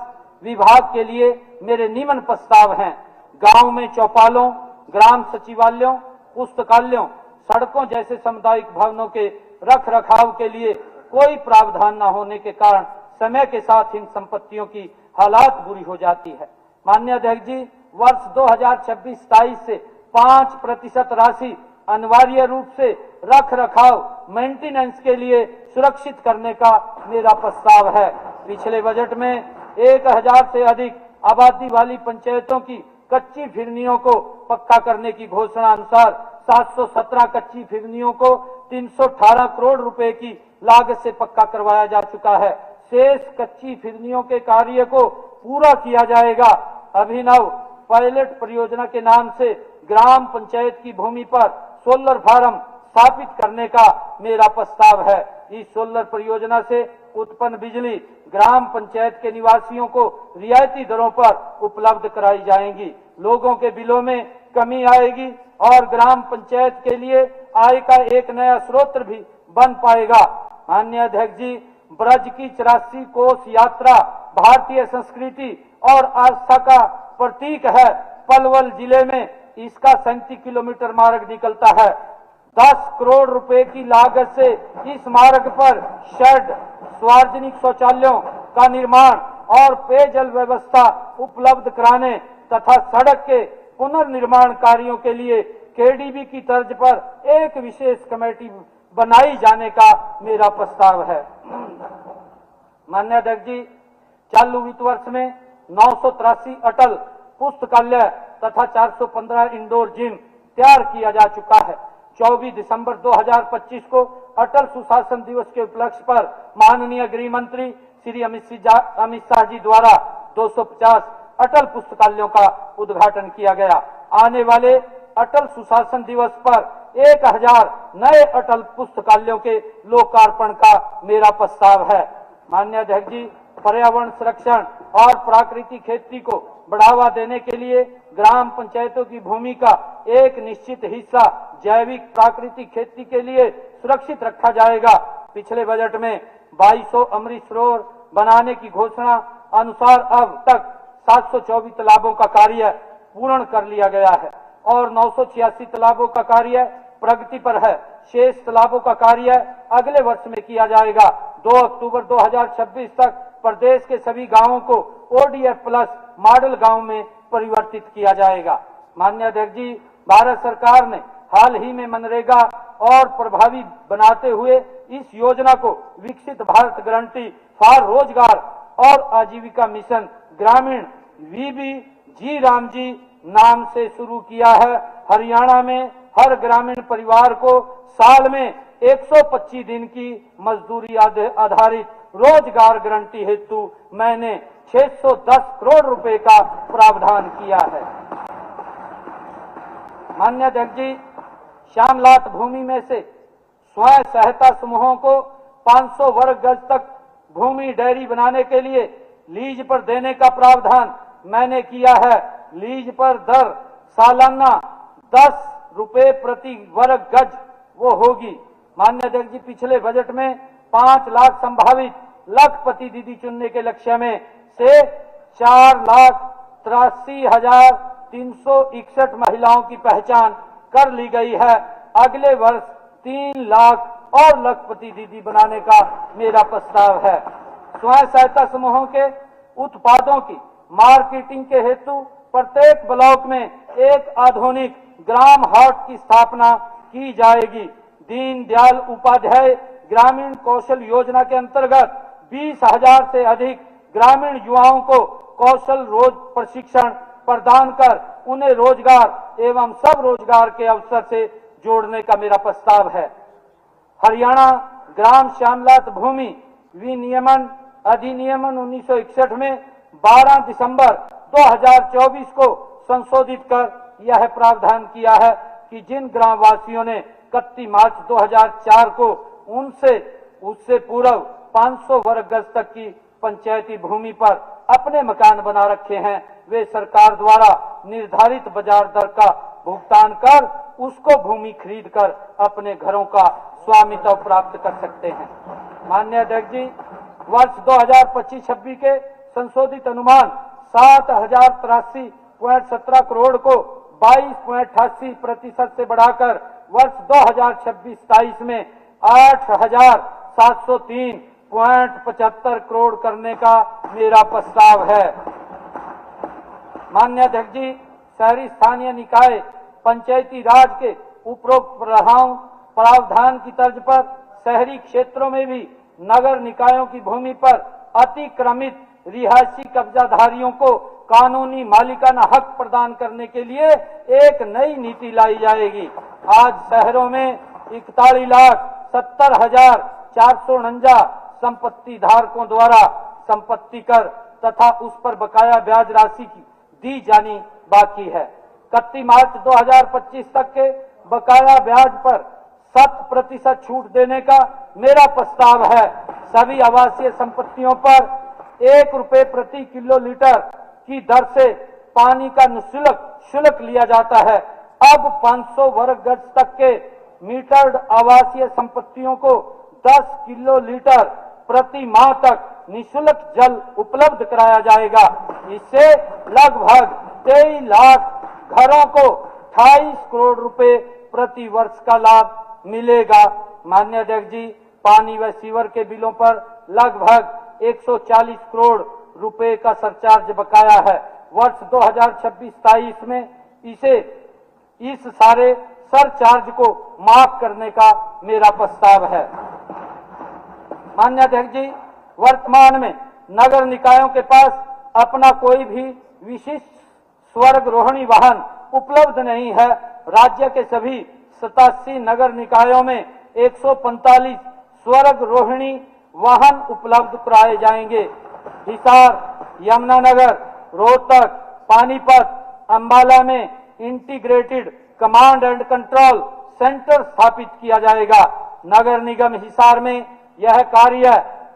विभाग के लिए मेरे निम्न प्रस्ताव हैं। गांव में चौपालों, ग्राम सचिवालयों, पुस्तकालयों, सड़कों जैसे सामुदायिक भवनों के रख रखाव के लिए कोई प्रावधान न होने के कारण समय के साथ इन संपत्तियों की हालात बुरी हो जाती है। माननीय अध्यक्ष जी, वर्ष 2026-27 से 5% राशि अनिवार्य रूप से रख रखाव मेंटेनेंस के लिए सुरक्षित करने का मेरा प्रस्ताव है। पिछले बजट में 1,000 से अधिक आबादी वाली पंचायतों की कच्ची फिरनियों को पक्का करने की घोषणा अनुसार 717 कच्ची फिरनियों को 318 करोड़ रुपए की लागत से पक्का करवाया जा चुका है। शेष कच्ची फिरनियों के कार्य को पूरा किया जाएगा। अभिनव पायलट परियोजना के नाम से ग्राम पंचायत की भूमि पर सोलर फार्म स्थापित करने का मेरा प्रस्ताव है। इस सोलर परियोजना से उत्पन्न बिजली ग्राम पंचायत के निवासियों को रियायती दरों पर उपलब्ध कराई जाएंगी। लोगों के बिलों में कमी आएगी और ग्राम पंचायत के लिए आय का एक नया स्रोत भी बन पाएगा। माननीय अध्यक्ष जी, ब्रज की 84 कोस यात्रा भारतीय संस्कृति और आस्था का प्रतीक है। पलवल जिले में इसका 37 किलोमीटर मार्ग निकलता है। 10 करोड़ रुपए की लागत से इस मार्ग पर शेड, सार्वजनिक शौचालयों का निर्माण और पेयजल व्यवस्था उपलब्ध कराने तथा सड़क के पुनर्निर्माण कार्यों के लिए केडीबी की तर्ज पर एक विशेष कमेटी बनाई जाने का मेरा प्रस्ताव है। माननीय अध्यक्ष जी, चालू वित्त वर्ष में 983 अटल पुस्तकालय तथा 415 इंडोर जिम तैयार किया जा चुका है। 24 दिसंबर 2025 को अटल सुशासन दिवस के उपलक्ष्य पर माननीय गृह मंत्री श्री अमित शाह जी द्वारा 250 अटल पुस्तकालयों का उद्घाटन किया गया। आने वाले अटल सुशासन दिवस पर 1000 नए अटल पुस्तकालयों के लोकार्पण का मेरा प्रस्ताव है। माननीय अध्यक्ष जी, पर्यावरण संरक्षण और प्राकृतिक खेती को बढ़ावा देने के लिए ग्राम पंचायतों की भूमि का एक निश्चित हिस्सा जैविक प्राकृतिक खेती के लिए सुरक्षित रखा जाएगा। पिछले बजट में 2200 अमृत सरोवर बनाने की घोषणा अनुसार अब तक 724 तालाबों का कार्य पूर्ण कर लिया गया है और 986 तालाबों का कार्य प्रगति पर है। शेष तालाबों का कार्य अगले वर्ष में किया जाएगा। 2 अक्टूबर 2026 तक प्रदेश के सभी गांवों को ओडीएफ प्लस मॉडल गांव में परिवर्तित किया जाएगा। माननीय अध्यक्ष जी, भारत सरकार ने हाल ही में मनरेगा और प्रभावी बनाते हुए इस योजना को विकसित भारत गारंटी फॉर रोजगार और आजीविका मिशन ग्रामीण वीबी जी राम जी नाम से शुरू किया है। हरियाणा में हर ग्रामीण परिवार को साल में 125 दिन की मजदूरी आधारित रोजगार गारंटी हेतु मैंने 610 करोड़ रुपए का प्रावधान किया है। माननीय अध्यक्ष जी, श्यामलाट भूमि में से स्वयं सहायता समूहों को 500 वर्ग गज तक भूमि डेयरी बनाने के लिए लीज पर देने का प्रावधान मैंने किया है। लीज पर दर सालाना 10 रुपए प्रति वर्ग गज वो होगी। माननीय अध्यक्ष जी, पिछले बजट में 5 लाख संभावित लखपति दीदी चुनने के लक्ष्य में से 4,83,361 महिलाओं की पहचान कर ली गई है। अगले वर्ष 3 लाख और लखपति दीदी बनाने का मेरा प्रस्ताव है। स्वयं सहायता समूहों के उत्पादों की मार्केटिंग के हेतु प्रत्येक ब्लॉक में एक आधुनिक ग्राम हाट की स्थापना की जाएगी। दीनदयाल उपाध्याय ग्रामीण कौशल योजना के अंतर्गत 20,000 से अधिक ग्रामीण युवाओं को कौशल रोज प्रशिक्षण प्रदान कर उन्हें रोजगार एवं सब रोजगार के अवसर से जोड़ने का मेरा प्रस्ताव है। हरियाणा ग्राम श्यामलाट भूमि विनियमन अधिनियमन 1961 में 12 दिसंबर 2024 को संशोधित कर यह प्रावधान किया है कि जिन ग्रामवासियों ने 31 मार्च 2004 को उससे पूर्व 500 वर्ग गज तक की पंचायती भूमि पर अपने मकान बना रखे हैं, वे सरकार द्वारा निर्धारित बाजार दर का भुगतान कर उसको भूमि खरीद कर अपने घरों का स्वामित्व प्राप्त कर सकते हैं। माननीय अध्यक्ष जी, वर्ष 2025-26 के संशोधित अनुमान 7,083.17 करोड़ को 22.88% से बढ़ाकर वर्ष 2026-27 में 8,703.75 करोड़ करने का मेरा प्रस्ताव है। माननीय अध्यक्ष जी, शहरी स्थानीय निकाय पंचायती राज के उपरोक्त प्रावधान की तर्ज पर शहरी क्षेत्रों में भी नगर निकायों की भूमि पर अतिक्रमित रिहायशी कब्जाधारियों को कानूनी मालिकाना हक प्रदान करने के लिए एक नई नीति लाई जाएगी। आज शहरों में 41,70,449 संपत्ति धारकों द्वारा संपत्ति कर तथा उस पर बकाया ब्याज राशि की दी जानी बाकी है। 31 मार्च 2025 तक के बकाया ब्याज पर 7% छूट देने का मेरा प्रस्ताव है। सभी आवासीय संपत्तियों पर 1 रुपए प्रति किलोलीटर की दर से पानी का निःशुल्क शुल्क लिया जाता है। अब 500 वर्ग गज तक के मीटर्ड आवासीय संपत्तियों को 10 किलोलीटर प्रति माह तक निःशुल्क जल उपलब्ध कराया जाएगा। इससे लगभग 23 लाख घरों को 28 करोड़ रुपए प्रति वर्ष का लाभ मिलेगा। माननीय अध्यक्ष जी, पानी व सीवर के बिलों पर लगभग 140 करोड़ रुपए का सरचार्ज बकाया है। वर्ष 2026-27 में इस सारे सरचार्ज को माफ करने का मेरा प्रस्ताव है। माननीय अध्यक्ष जी, वर्तमान में नगर निकायों के पास अपना कोई भी विशिष्ट स्वर्गरोहिणी वाहन उपलब्ध नहीं है। राज्य के सभी 87 नगर निकायों में 145 स्वर्गरोहिणी वाहन उपलब्ध कराए जाएंगे। हिसार, यमुनानगर, रोहतक, पानीपत, अंबाला में integrated command and control centre स्थापित किया जाएगा। नगर निगम हिसार में यह कार्य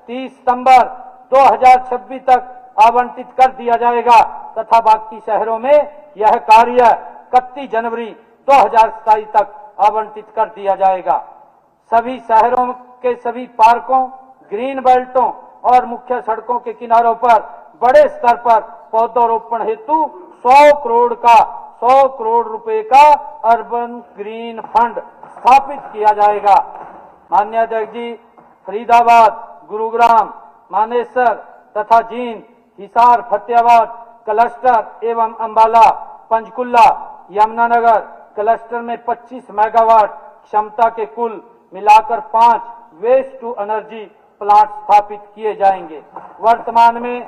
30 सितंबर 2026 तक आवंटित कर दिया जाएगा तथा बाकी शहरों में यह कार्य 31 जनवरी 2027 तक आवंटित कर दिया जाएगा। सभी शहरों के सभी पार्कों, ग्रीन बेल्टों और मुख्य सड़कों के किनारों पर बड़े स्तर पर पौधरोपण हेतु 100 करोड़ रुपए का अर्बन ग्रीन फंड स्थापित किया जाएगा। माननीय अध्यक्ष जी, फरीदाबाद, गुरुग्राम, मानेसर तथा जींद, हिसार, फतेहाबाद क्लस्टर एवं अंबाला, पंचकुला, यमुनानगर क्लस्टर में 25 मेगावाट क्षमता के कुल मिलाकर 5 वेस्ट टू एनर्जी प्लांट स्थापित किए जाएंगे। वर्तमान में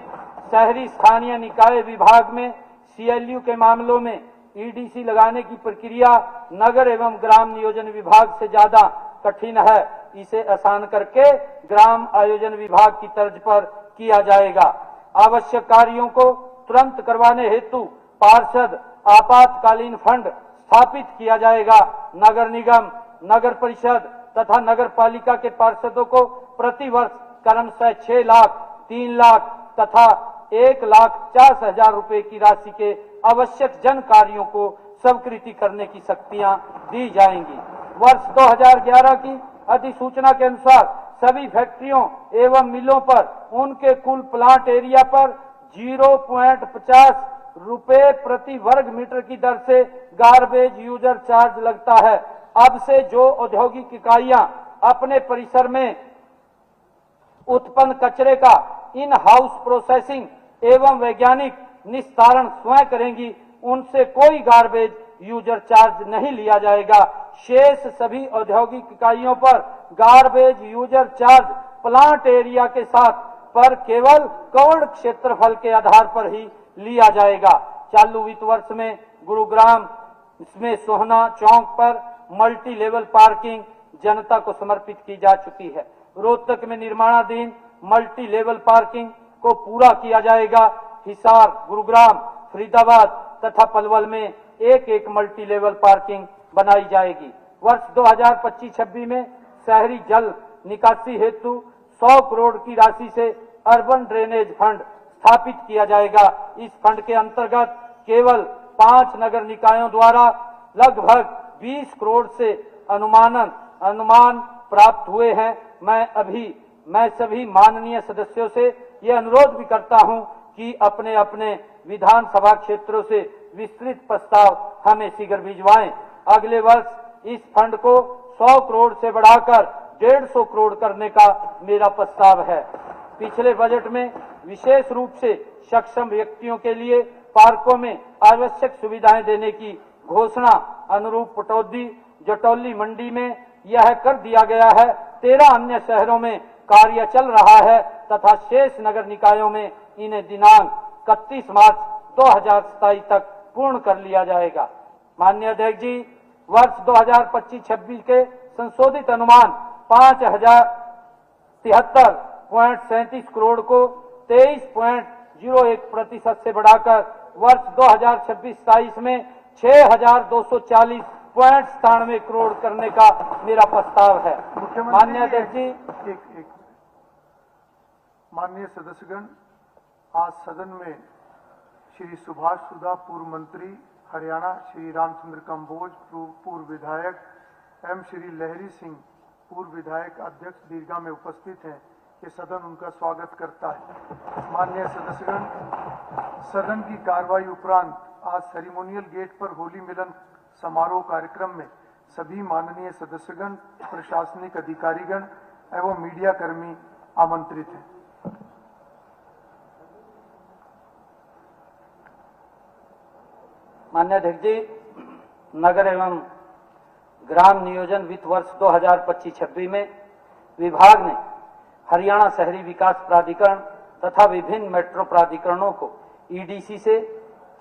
शहरी स्थानीय निकाय विभाग में सीएलयू के मामलों में ईडीसी लगाने की प्रक्रिया नगर एवं ग्राम नियोजन विभाग से ज्यादा कठिन है। इसे आसान करके ग्राम आयोजन विभाग की तर्ज पर किया जाएगा। आवश्यक कार्यों को तुरंत करवाने हेतु पार्षद आपातकालीन फंड स्थापित किया जाएगा। नगर निगम, नगर परिषद तथा नगर पालिका के पार्षदों को प्रति वर्ष क्रमशः 6 लाख, 3 लाख तथा 1,50,000 रुपए की राशि के आवश्यक जन कार्यों को स्वीकृति करने की शक्तियां दी जाएंगी। वर्ष 2011 की अधिसूचना के अनुसार सभी फैक्ट्रियों एवं मिलों पर उनके कुल प्लांट एरिया पर 0.50 रुपए प्रति वर्ग मीटर की दर से गार्बेज यूजर चार्ज लगता है। अब से जो औद्योगिक इकाइयां अपने परिसर में उत्पन्न कचरे का इन हाउस प्रोसेसिंग एवं वैज्ञानिक निस्तारण स्वयं करेंगी, उनसे कोई गार्बेज यूजर चार्ज नहीं लिया जाएगा। शेष सभी औद्योगिक इकाइयों पर garbage user charge plant area के साथ पर केवल कवर्ड क्षेत्रफल के आधार पर ही लिया जाएगा। चालू वित्त वर्ष में गुरुग्राम में सोहना चौक पर मल्टी लेवल पार्किंग जनता को समर्पित की जा चुकी है। रोहतक में निर्माणाधीन मल्टी लेवल पार्किंग को पूरा किया जाएगा। हिसार, गुरुग्राम, फरीदाबाद तथा पलवल में एक मल्टी लेवल पार्किंग बनाई जाएगी। वर्ष 2025-26 में शहरी जल निकासी हेतु 100 करोड़ की राशि से अर्बन ड्रेनेज फंड स्थापित किया जाएगा। इस फंड के अंतर्गत केवल 5 नगर निकायों द्वारा लगभग 20 करोड़ से अनुमान प्राप्त हुए हैं। मैं सभी माननीय सदस्यों से यह अनुरोध भी करता हूं कि अपने अपने विधानसभा क्षेत्रों से विस्तृत प्रस्ताव हमें शीघ्र भिजवाएं। अगले वर्ष इस फंड को 100 करोड़ से बढ़ाकर 150 करोड़ करने का मेरा प्रस्ताव है। पिछले बजट में विशेष रूप से सक्षम व्यक्तियों के लिए पार्कों में आवश्यक सुविधाएं देने की घोषणा अनुरूप पटौदी, जटौली मंडी में यह कर दिया गया है। 13 अन्य शहरों में कार्य चल रहा है तथा शेष नगर निकायों में इन्हें दिनांक 31 मार्च 2027 तक पूर्ण कर लिया जाएगा। माननीय अध्यक्ष जी, वर्ष 2025-26 के संशोधित अनुमान 5,073.37 करोड़ को 23.01% से बढ़ाकर वर्ष 2026-27 में 6,240.97 करोड़ करने का मेरा प्रस्ताव है। माननीय अध्यक्ष जी, माननीय सदस्यगण, आज सदन में श्री सुभाष सुधा पूर्व मंत्री हरियाणा, श्री रामचंद्र कंबोज पूर्व विधायक एवं श्री लहरी सिंह पूर्व विधायक अध्यक्ष दीर्घा में उपस्थित हैं। कि सदन उनका स्वागत करता है। माननीय सदस्यगण, सदन की कार्रवाई उपरांत आज सेरेमोनियल गेट पर होली मिलन समारोह कार्यक्रम में सभी माननीय सदस्यगण, प्रशासनिक अधिकारीगण एवं मीडिया कर्मी आमंत्रित हैं। माननीय अध्यक्ष जी, नगर एवं ग्राम नियोजन वित्त वर्ष 2025-26 में विभाग ने हरियाणा शहरी विकास प्राधिकरण तथा विभिन्न मेट्रो प्राधिकरणों को ईडीसी से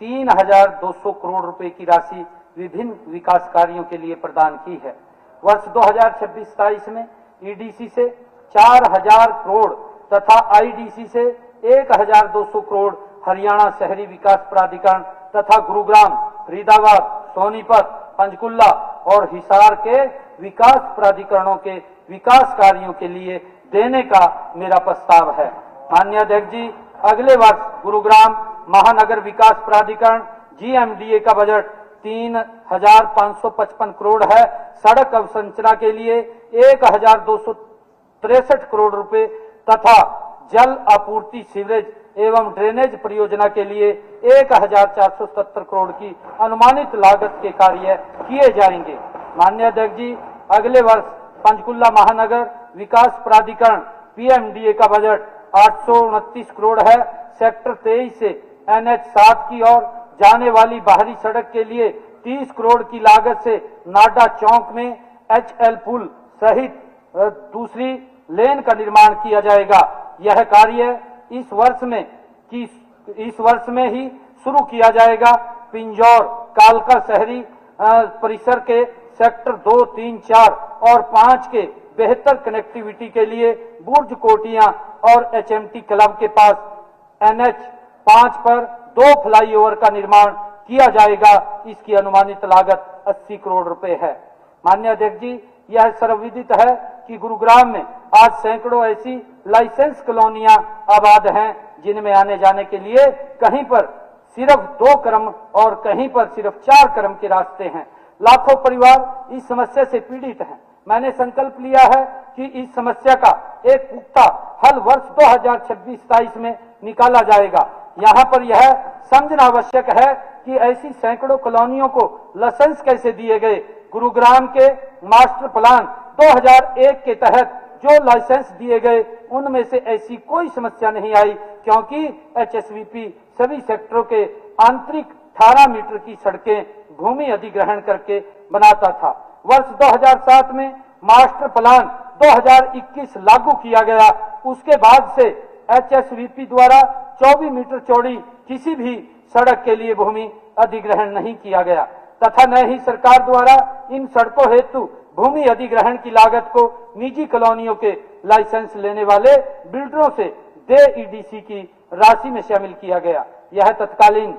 3,200 करोड़ रुपए की राशि विभिन्न विकास कार्यों के लिए प्रदान की है। वर्ष 2026-27 में ईडीसी से 4,000 करोड़ तथा आईडीसी से 1,200 करोड़ हरियाणा शहरी विकास प्राधिकरण तथा गुरुग्राम, फरीदाबाद, सोनीपत, पंचकुला और हिसार के विकास प्राधिकरणों के विकास कार्यों के लिए देने का मेरा प्रस्ताव है। माननीय अध्यक्ष जी, अगले वर्ष गुरुग्राम महानगर विकास प्राधिकरण जीएमडीए का बजट 3,555 करोड़ है। सड़क अवसंरचना के लिए 1,263 करोड़ रुपए तथा जल आपूर्ति, सीवरेज एवं ड्रेनेज परियोजना के लिए 1,477 करोड़ की अनुमानित लागत के कार्य किए जाएंगे। माननीय अध्यक्ष जी, अगले वर्ष पंचकुला महानगर विकास प्राधिकरण पीएमडीए का बजट 829 करोड़ है। सेक्टर 23 से NH 7 की ओर जाने वाली बाहरी सड़क के लिए 30 करोड़ की लागत से नाडा चौक में HL पुल सहित दूसरी लेन का निर्माण किया जाएगा। यह कार्य इस वर्ष में ही शुरू किया जाएगा। पिंजौर कालका शहरी परिसर के सेक्टर 2, 3, 4 और 5 के बेहतर कनेक्टिविटी के लिए बुर्ज कोटियां और HMT क्लब के पास NH 5 पर 2 फ्लाईओवर का निर्माण किया जाएगा। इसकी अनुमानित लागत 80 करोड़ रुपए है। माननीय अध्यक्ष जी, यह सर्वविदित है कि गुरुग्राम में आज सैकड़ों ऐसी लाइसेंस कॉलोनियां आबाद हैं जिनमें आने जाने के लिए कहीं पर सिर्फ 2 क्रम और कहीं पर सिर्फ 4 क्रम के रास्ते हैं। लाखों परिवार इस समस्या से पीड़ित हैं। मैंने संकल्प लिया है कि इस समस्या का एक पुख्ता हल वर्ष 2026-27 में निकाला जाएगा। यहाँ पर यह समझना आवश्यक है कि ऐसी सैकड़ों कॉलोनियों को लाइसेंस कैसे दिए गए। गुरुग्राम के मास्टर प्लान 2001 के तहत जो लाइसेंस दिए गए उनमें से ऐसी कोई समस्या नहीं आई, क्योंकि HSVP सभी सेक्टरों के आंतरिक 18 मीटर की सड़कें भूमि अधिग्रहण करके बनाता था। वर्ष 2007 में मास्टर प्लान 2021 लागू किया गया। उसके बाद से HSVP द्वारा 24 मीटर चौड़ी किसी भी सड़क के लिए भूमि अधिग्रहण नहीं किया गया तथा न ही सरकार द्वारा इन सड़कों हेतु भूमि अधिग्रहण की लागत को निजी कॉलोनियों के लाइसेंस लेने वाले बिल्डरों से देय ईडीसी की राशि में शामिल किया गया। यह तत्कालीन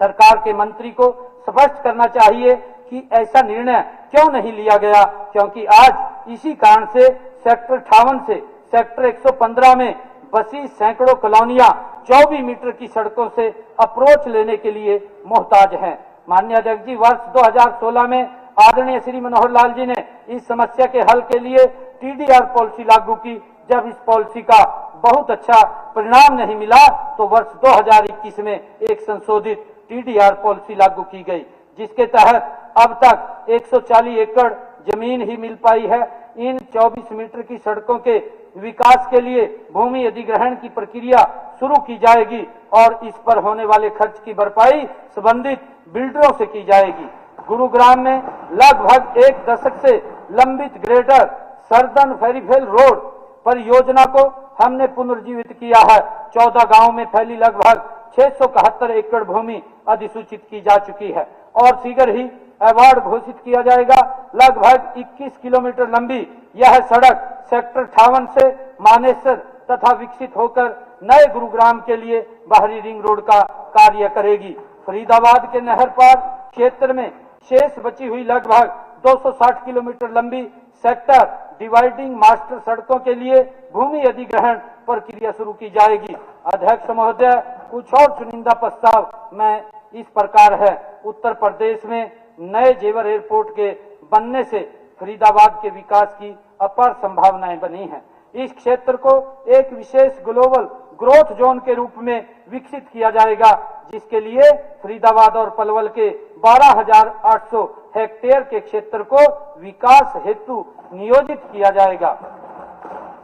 सरकार के मंत्री को स्पष्ट करना चाहिए कि ऐसा निर्णय क्यों नहीं लिया गया, क्योंकि आज इसी कारण से सेक्टर 58 से सेक्टर 115 में बसी सैकड़ों कॉलोनियां 24 मीटर की सड़कों से अप्रोच लेने के लिए मोहताज हैं। माननीय अध्यक्ष जी, वर्ष 2016 में आदरणीय श्री मनोहर लाल जी ने इस समस्या के हल के लिए TDR पॉलिसी लागू की। जब इस पॉलिसी का बहुत अच्छा परिणाम नहीं मिला तो वर्ष 2021 में एक संशोधित TDR पॉलिसी लागू की गई, जिसके तहत अब तक 140 एकड़ जमीन ही मिल पाई है। इन 24 मीटर की सड़कों के विकास के लिए भूमि अधिग्रहण की प्रक्रिया शुरू की जाएगी और इस पर होने वाले खर्च की भरपाई संबंधित बिल्डरों से की जाएगी। गुरुग्राम में लगभग 1 दशक से लंबित ग्रेटर सरदन फेरीफेल रोड परियोजना को हमने पुनर्जीवित किया है। 14 गांवों में फैली लगभग 671 एकड़ भूमि अधिसूचित की जा चुकी है और शीघ्र ही अवार्ड घोषित किया जाएगा। लगभग 21 किलोमीटर लंबी यह सड़क सेक्टर 58 से मानेसर तथा विकसित होकर नए गुरुग्राम के लिए बाहरी रिंग रोड का कार्य करेगी। फरीदाबाद के नहर पार क्षेत्र में शेष बची हुई लगभग 260 किलोमीटर लंबी सेक्टर डिवाइडिंग मास्टर सड़कों के लिए भूमि अधिग्रहण प्रक्रिया शुरू की जाएगी। अध्यक्ष महोदय, कुछ और चुनिंदा प्रस्ताव में इस प्रकार है। उत्तर प्रदेश में नए जेवर एयरपोर्ट के बनने से फरीदाबाद के विकास की अपार संभावनाएं बनी हैं। इस क्षेत्र को एक विशेष ग्लोबल ग्रोथ जोन के रूप में विकसित किया जाएगा, जिसके लिए फरीदाबाद और पलवल के 12,800 हेक्टेयर के क्षेत्र को विकास हेतु नियोजित किया जाएगा।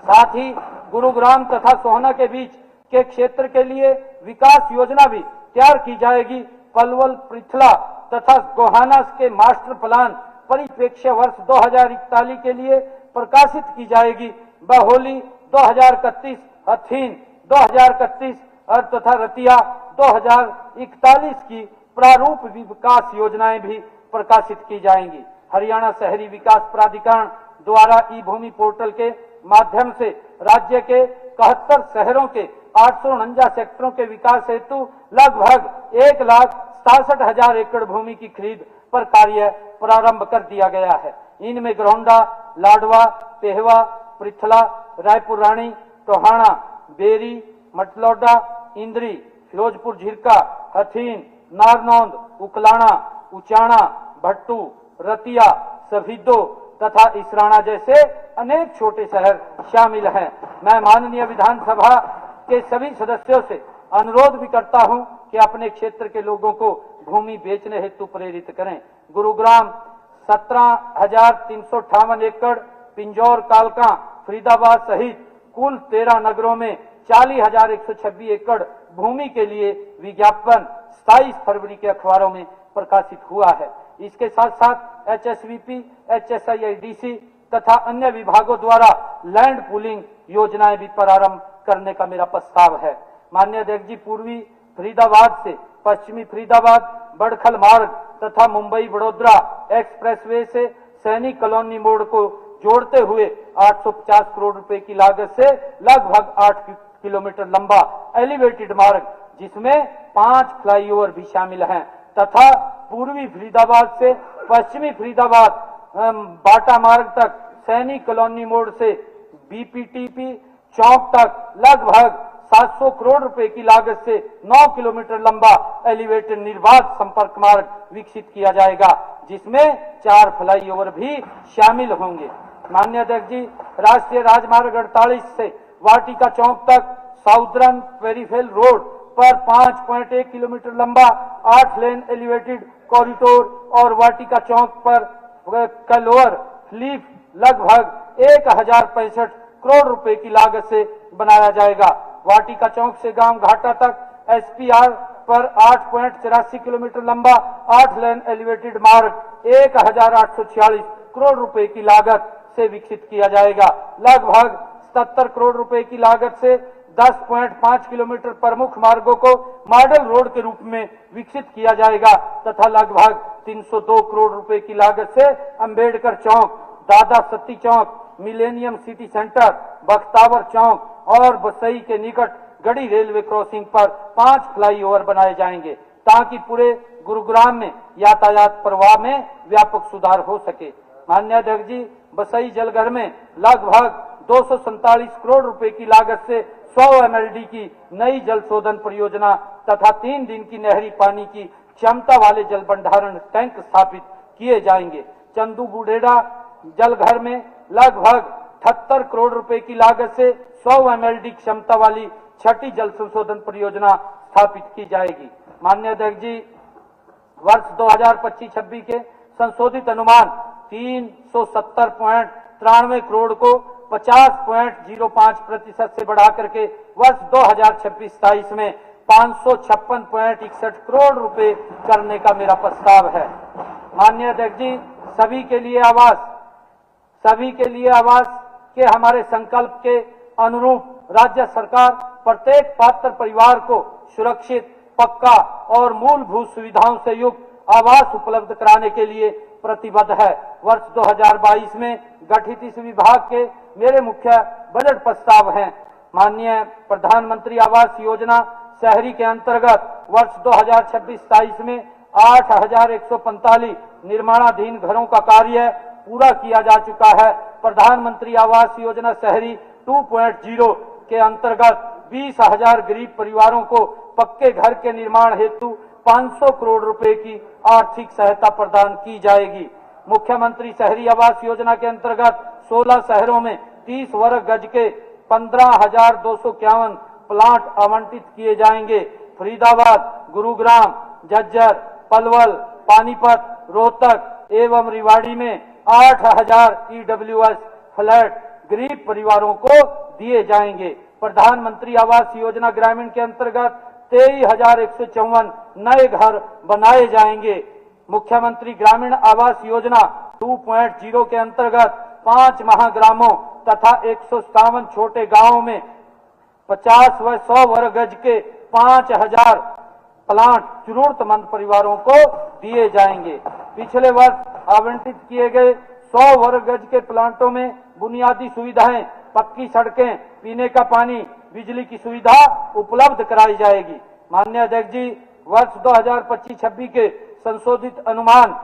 साथ ही गुरुग्राम तथा सोहना के बीच के क्षेत्र के लिए विकास योजना भी तैयार की जाएगी। पलवल, पृथला तथा गोहाना के मास्टर प्लान परिप्रेक्ष्य वर्ष 2041 के लिए प्रकाशित की जाएगी। बहोली 2031, हथीन 2031 और तथा रतिया 2041 की प्रारूप विकास योजनाएं भी प्रकाशित की जाएंगी। हरियाणा शहरी विकास प्राधिकरण द्वारा ई भूमि पोर्टल के माध्यम से राज्य के 71 शहरों के 849 सेक्टरों के विकास हेतु लगभग 1,67,000 एकड़ भूमि की खरीद पर कार्य प्रारंभ कर दिया गया है। इनमें गरौंडा, लाडवा, पेहवा, पृथला, रायपुर रानी, टोहाना, बेरी, मटलौडा, इंद्री, फिरोजपुर झिरका, हथीन, नारनौंद, उकलाना, उचाना, भट्टू, रतिया, सभिदो तथा इसराना जैसे अनेक छोटे शहर शामिल हैं। मैं माननीय विधानसभा के सभी सदस्यों से अनुरोध भी करता हूं कि अपने क्षेत्र के लोगों को भूमि बेचने हेतु प्रेरित करें। गुरुग्राम 17,358 एकड़, पिंजौर, कालका, फरीदाबाद सहित कुल 13 नगरों में 40,126 एकड़ भूमि के लिए विज्ञापन 27 फरवरी के अखबारों में प्रकाशित हुआ है। इसके साथ साथ एचएसवीपी, एचएसआईडीसी तथा अन्य विभागों द्वारा लैंड पूलिंग योजनाएं भी प्रारंभ करने का मेरा प्रस्ताव है। माननीय अध्यक्ष जी, पूर्वी फरीदाबाद से पश्चिमी फरीदाबाद बड़खल मार्ग तथा मुंबई वडोदरा एक्सप्रेसवे से सैनिक कॉलोनी मोड़ को जोड़ते हुए 850 करोड़ रुपए की लागत से लगभग 8 किलोमीटर लंबा एलिवेटेड मार्ग, जिसमें 5 फ्लाईओवर भी शामिल हैं, तथा पूर्वी फरीदाबाद से पश्चिमी फरीदाबाद बाटा मार्ग तक सैनिक कॉलोनी मोड़ से बीपीटीपी चौक तक लगभग 700 करोड़ रुपए की लागत से 9 किलोमीटर लंबा एलिवेटेड निर्बाध संपर्क मार्ग विकसित किया जाएगा, जिसमें 4 फ्लाईओवर भी शामिल होंगे। माननीय अध्यक्ष जी, राष्ट्रीय राजमार्ग 48 से वाटिका चौक तक साउदर्न पेरिफेरल रोड पर 5.1 किलोमीटर लंबा 8 लेन एलिवेटेड कॉरिडोर और वाटिका चौक पर कलोअर फ्लीफ लगभग 1065 करोड़ रुपए की लागत से बनाया जाएगा। वाटिका चौक से गांव घाटा तक एसपीआर पर 8.84 किलोमीटर लंबा 8 लेन एलिवेटेड मार्ग 1,846 करोड़ रुपए की लागत से विकसित किया जाएगा। लगभग 77 करोड़ रुपए की लागत से 10.5 किलोमीटर प्रमुख मार्गों को मॉडल रोड के रूप में विकसित किया जाएगा तथा लगभग 302 करोड़ रुपए की लागत से अंबेडकर चौक, दादा सती चौक, मिलेनियम सिटी सेंटर, बख्तावर चौक और बसई के निकट गड़ी रेलवे क्रॉसिंग पर 5 फ्लाईओवर बनाए जाएंगे, ताकि पूरे गुरुग्राम में यातायात प्रवाह में व्यापक सुधार हो सके। माननीय अध्यक्ष जी, बसई जलघर में लगभग 247 करोड़ रुपए की लागत से 100 MLD की नई जल शोधन परियोजना तथा 3 दिन की नहरी पानी की क्षमता वाले जल भंडारण टैंक स्थापित किए जाएंगे। चंदू बुढ़ेड़ा जलघर में लगभग 78 करोड़ रुपए की लागत से 100 MLD क्षमता वाली 6ठी जल संशोधन परियोजना स्थापित की जाएगी। माननीय अध्यक्ष जी, वर्ष 2025-26 के संशोधित अनुमान 370.93 करोड़ को 50.05% से बढ़ा करके वर्ष 2026-27 में 556.61 करोड़ रुपए करने का मेरा प्रस्ताव है। माननीय अध्यक्ष जी, सभी के लिए आवास के हमारे संकल्प के अनुरूप राज्य सरकार प्रत्येक पात्र परिवार को सुरक्षित, पक्का और मूलभूत सुविधाओं से युक्त आवास उपलब्ध कराने के लिए प्रतिबद्ध है। वर्ष 2022 में गठित इस विभाग के मेरे मुख्य बजट प्रस्ताव हैं। माननीय प्रधानमंत्री आवास योजना शहरी के अंतर्गत वर्ष 2026-27 में 8,145 निर्माणाधीन घरों का कार्य पूरा किया जा चुका है। प्रधानमंत्री आवास योजना शहरी 2.0 के अंतर्गत 20,000 गरीब परिवारों को पक्के घर के निर्माण हेतु 500 करोड़ रुपए की आर्थिक सहायता प्रदान की जाएगी। मुख्यमंत्री शहरी आवास योजना के अंतर्गत 16 शहरों में 30 वर्ग गज के 15,251 प्लाट आवंटित किए जाएंगे। फरीदाबाद, गुरुग्राम, झज्जर, पलवल, पानीपत, रोहतक एवं रेवाड़ी में 8000 EWS फ्लैट गरीब परिवारों को दिए जाएंगे। प्रधानमंत्री आवास योजना ग्रामीण के अंतर्गत 23,154 नए घर बनाए जाएंगे। मुख्यमंत्री ग्रामीण आवास योजना 2.0 के अंतर्गत 5 महाग्रामों तथा 157 छोटे गांवों में 50 व 100 वर्ग गज के 5000 प्लांट जरूरतमंद परिवारों को दिए जाएंगे। पिछले वर्ष आवंटित किए गए 100 वर्ग गज के प्लांटों में बुनियादी सुविधाएं, पक्की सड़कें, पीने का पानी, बिजली की सुविधा उपलब्ध कराई जाएगी। माननीय अध्यक्ष जी, वर्ष 2025-26 के संशोधित अनुमान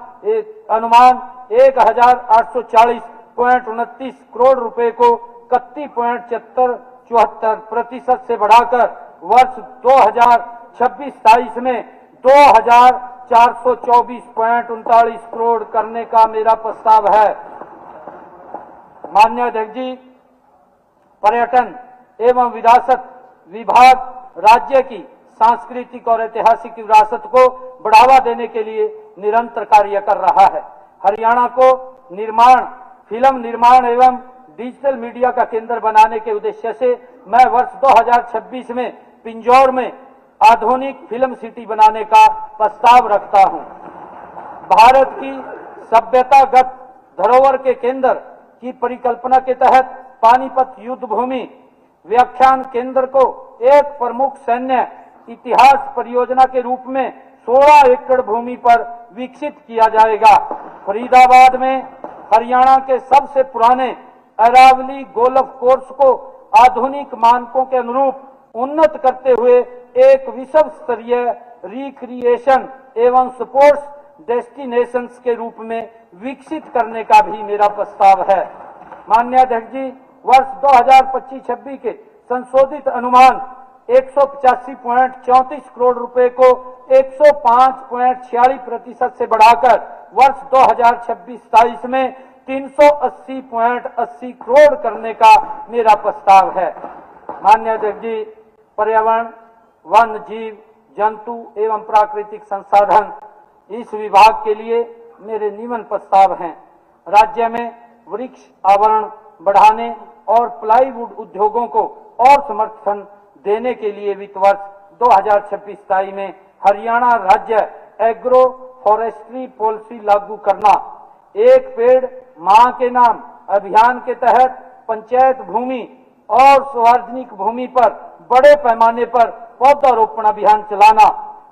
1840.29 करोड़ रुपए को 31.74% से बढ़ाकर वर्ष 2026-27 में 2424.39 करोड़ करने का मेरा प्रस्ताव है। माननीय अध्यक्ष जी, पर्यटन एवं विरासत विभाग राज्य की सांस्कृतिक और ऐतिहासिक विरासत को बढ़ावा देने के लिए निरंतर कार्य कर रहा है। हरियाणा को फिल्म निर्माण एवं डिजिटल मीडिया का केंद्र बनाने के उद्देश्य से मैं वर्ष 2026 में पिंजौर में आधुनिक फिल्म सिटी बनाने का प्रस्ताव रखता हूं। भारत की सभ्यतागत धरोहर के केंद्र की परिकल्पना के तहत पानीपत युद्ध भूमि व्याख्यान केंद्र को एक प्रमुख सैन्य इतिहास परियोजना के रूप में 16 एकड़ भूमि पर विकसित किया जाएगा। फरीदाबाद में हरियाणा के सबसे पुराने अरावली गोल्फ कोर्स को आधुनिक मानकों के अनुरूप उन्नत करते हुए एक विश्व स्तरीय रिक्रिएशन एवं स्पोर्ट्स डेस्टिनेशंस के रूप में विकसित करने का भी मेरा प्रस्ताव है। माननीय अध्यक्ष जी, वर्ष 2025-26 के संशोधित अनुमान 185.34 करोड़ रुपए को 105.46% से बढ़ाकर वर्ष 2026-27 में 380.80 करोड़ करने का मेरा प्रस्ताव है। माननीय अध्यक्ष जी, पर्यावरण, वन जीव जंतु एवं प्राकृतिक संसाधन इस विभाग के लिए मेरे निम्न प्रस्ताव हैं। राज्य में वृक्ष आवरण बढ़ाने और प्लाईवुड उद्योगों को और समर्थन देने के लिए वित्त वर्ष 2026-27 में हरियाणा राज्य एग्रो फॉरेस्ट्री पॉलिसी लागू करना, एक पेड़ मां के नाम अभियान के तहत पंचायत भूमि और सार्वजनिक भूमि पर बड़े पैमाने पर पौधारोपण अभियान चलाना,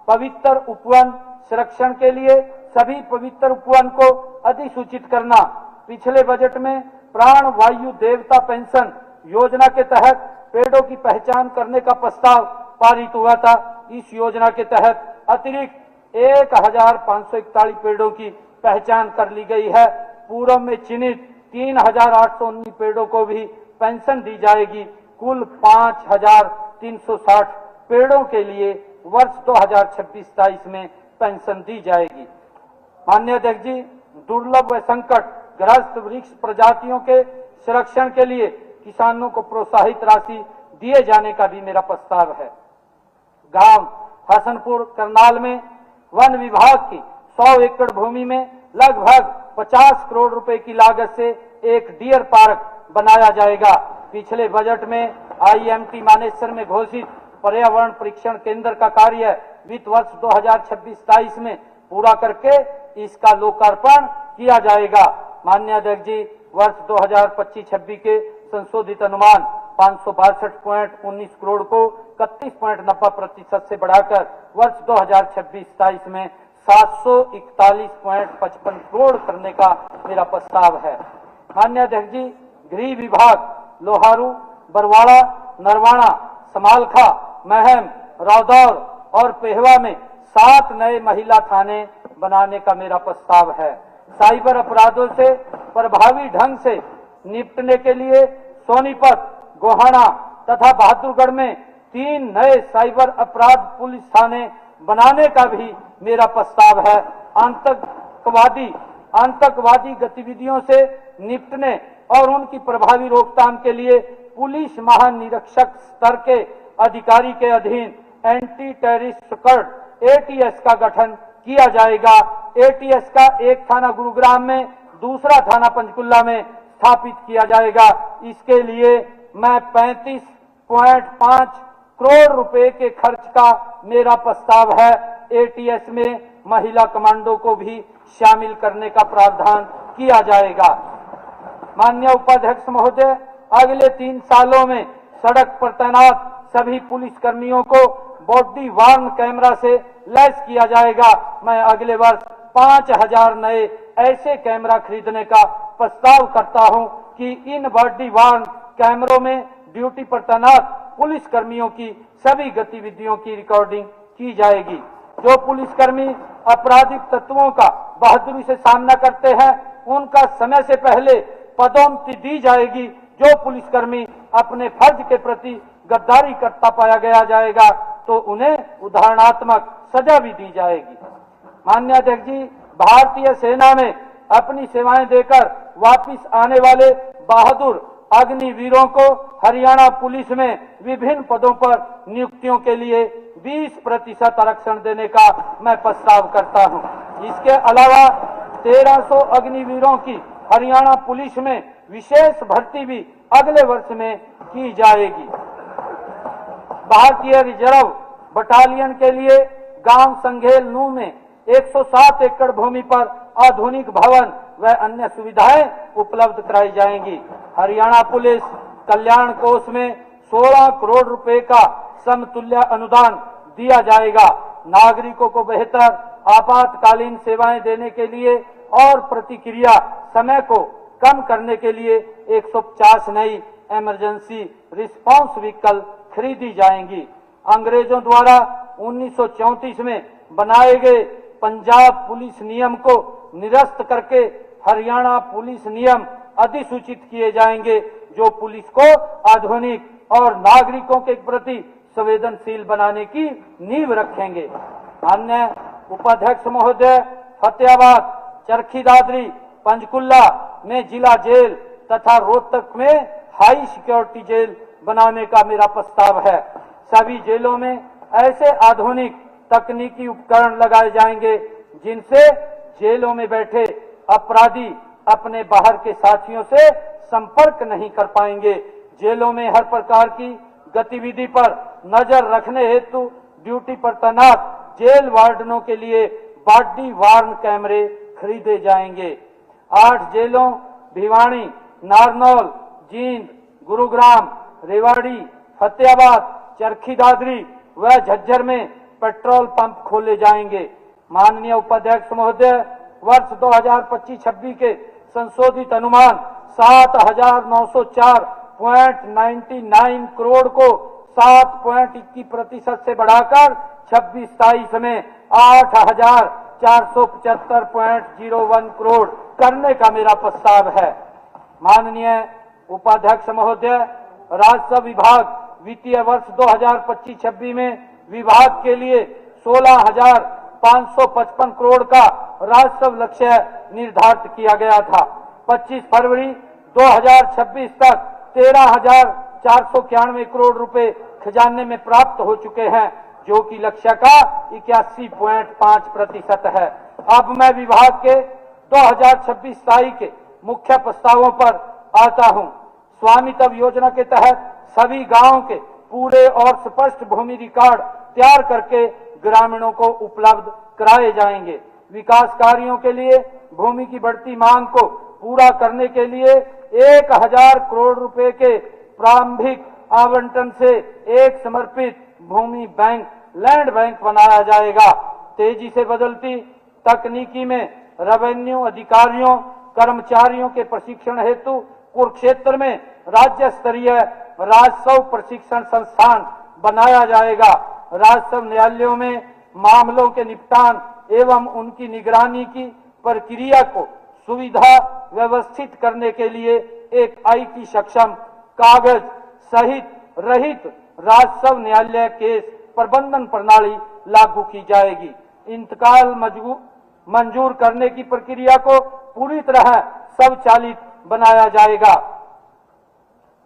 पवित्र उपवन संरक्षण के लिए सभी पवित्र उपवन को अधिसूचित करना। पिछले बजट में प्राण वायु देवता पेंशन योजना के तहत पेड़ों की पहचान करने का प्रस्ताव पारित हुआ था। इस योजना के तहत अतिरिक्त 1541 पेड़ों की पहचान कर ली गई है। पूर्व में चिन्हित 3819 पेड़ों को भी पेंशन दी जाएगी। कुल 5360 पेड़ों के लिए वर्ष 2026-27 में पेंशन दी जाएगी। माननीय अध्यक्ष जी, दुर्लभ व संकट ग्रस्त वृक्ष प्रजातियों के संरक्षण के लिए किसानों को प्रोत्साहित राशि दिए जाने का भी मेरा प्रस्ताव है। गांव हसनपुर करनाल में वन विभाग की 100 एकड़ भूमि में लगभग 50 करोड़ रुपए की लागत से एक डियर पार्क बनाया जाएगा। पिछले बजट में IMT मानेसर में घोषित पर्यावरण परीक्षण केंद्र का कार्य वित्त वर्ष 2026-27 में पूरा करके इसका लोकार्पण किया जाएगा। माननीय अध्यक्ष जी, वर्ष 2025-26 के संशोधित अनुमान 562.19 करोड़ को 31.90% से बढ़ाकर वर्ष 2026-27 में 741.55 करोड़ करने का मेरा प्रस्ताव है। माननीय अध्यक्ष जी, गृह विभाग लोहारू, बरवाड़ा, नरवाना, समालखा, महम, रौदौर और पेहवा में 7 नए महिला थाने बनाने का मेरा प्रस्ताव है। साइबर अपराधों से प्रभावी ढंग से निपटने के लिए सोनीपत, गोहाना तथा बहादुरगढ़ में 3 नए साइबर अपराध पुलिस थाने बनाने का भी मेरा प्रस्ताव है। आतंकवादी गतिविधियों से निपटने और उनकी प्रभावी रोकथाम के लिए पुलिस महानिरीक्षक स्तर के अधिकारी के अधीन एंटी टेररिस्ट स्क्वाड ATS का गठन किया जाएगा। एटीएस का एक थाना गुरुग्राम में, दूसरा थाना पंचकुला में स्थापित किया जाएगा। इसके लिए मैं 35.5 करोड़ रुपए के खर्च का मेरा प्रस्ताव है। एटीएस में महिला कमांडो को भी शामिल करने का प्रावधान किया जाएगा। माननीय उपाध्यक्ष महोदय, अगले 3 सालों में सड़क पर तैनात सभी पुलिस कर्मियों को बॉडी वार्न कैमरा से लैस किया जाएगा। मैं अगले वर्ष 5000 नए ऐसे कैमरा खरीदने का प्रस्ताव करता हूं कि इन बॉडी वार्न कैमरों में ड्यूटी पर तैनात पुलिस कर्मियों की सभी गतिविधियों की रिकॉर्डिंग की जाएगी। जो पुलिसकर्मी आपराधिक तत्वों का बहादुरी से सामना करते हैं, उनका समय से पहले पदोन्नति दी जाएगी। जो पुलिसकर्मी अपने फर्ज के प्रति गद्दारी करता पाया गया जाएगा तो उन्हें उदाहरणात्मक सजा भी दी जाएगी। माननीय अध्यक्ष जी, भारतीय सेना में अपनी सेवाएं देकर वापस आने वाले बहादुर अग्निवीरों को हरियाणा पुलिस में विभिन्न पदों पर नियुक्तियों के लिए 20% आरक्षण देने का मैं प्रस्ताव करता हूं। इसके अलावा 1300 अग्निवीरों की हरियाणा पुलिस में विशेष भर्ती भी अगले वर्ष में की जाएगी। भारतीय रिजर्व बटालियन के लिए गांव संघेल नू में 107 एकड़ भूमि पर आधुनिक भवन व अन्य सुविधाएं उपलब्ध कराई जाएंगी। हरियाणा पुलिस कल्याण कोष में 16 करोड़ रुपए का समतुल्य अनुदान दिया जाएगा। नागरिकों को बेहतर आपातकालीन सेवाएं देने के लिए और प्रतिक्रिया समय को कम करने के लिए 150 नई इमरजेंसी रिस्पांस व्हीकल खरीदी जाएंगी। अंग्रेजों द्वारा 1934 में बनाए गए पंजाब पुलिस नियम को निरस्त करके हरियाणा पुलिस नियम अधिसूचित किए जाएंगे, जो पुलिस को आधुनिक और नागरिकों के प्रति संवेदनशील बनाने की नींव रखेंगे। अन्य उपाध्यक्ष महोदय, फतेहाबाद, चरखी दादरी, पंचकुला में जिला जेल तथा रोहतक में हाई सिक्योरिटी जेल बनाने का मेरा प्रस्ताव है। सभी जेलों में ऐसे आधुनिक तकनीकी उपकरण लगाए जाएंगे जिनसे जेलों में बैठे अपराधी अपने बाहर के साथियों से संपर्क नहीं कर पाएंगे। जेलों में हर प्रकार की गतिविधि पर नजर रखने हेतु ड्यूटी पर तैनात जेल वार्डनों के लिए बॉडी वार्न कैमरे खरीदे जाएंगे। 8 जेलों भिवानी, नारनौल, जींद, गुरुग्राम, रेवाड़ी, फतेहाबाद, चरखी दादरी व झज्जर में पेट्रोल पंप खोले जाएंगे। माननीय उपाध्यक्ष महोदय, वर्ष 2025-26 के संशोधित अनुमान 7,904.99 करोड़ को 7.21% से बढ़ाकर 26-27 में 8,475.01 करोड़ करने का मेरा प्रस्ताव है। माननीय उपाध्यक्ष महोदय, राजस्व विभाग वित्तीय वर्ष 2025-26 में विभाग के लिए 16,555 करोड़ का राजस्व लक्ष्य निर्धारित किया गया था। 25 फरवरी 2026 तक 13,491 करोड़ रुपए खजाने में प्राप्त हो चुके हैं, जो कि लक्ष्य का 81.5% है। अब मैं विभाग के 2026-27 के मुख्य प्रस्तावों पर आता हूं। स्वामित्व योजना के तहत सभी गांवों के पूरे और स्पष्ट भूमि रिकॉर्ड तैयार करके ग्रामीणों को उपलब्ध कराए जाएंगे। विकास कार्यों के लिए भूमि की बढ़ती मांग को पूरा करने के लिए 1000 करोड़ रुपए के प्रारंभिक आवंटन से एक समर्पित भूमि बैंक, लैंड बैंक बनाया जाएगा। तेजी से बदलती तकनीकी में रेवेन्यू अधिकारियों, कर्मचारियों के प्रशिक्षण हेतु कुरुक्षेत्र में राज्य स्तरीय राजस्व प्रशिक्षण संस्थान बनाया जाएगा। राजस्व न्यायालयों में मामलों के निपटान एवं उनकी निगरानी की प्रक्रिया को सुविधा व्यवस्थित करने के लिए एक IT सक्षम, कागज सहित रहित राजस्व न्यायालय केस प्रबंधन प्रणाली लागू की जाएगी। इंतकाल मंजूर करने की प्रक्रिया को पूरी तरह स्वचालित बनाया जाएगा।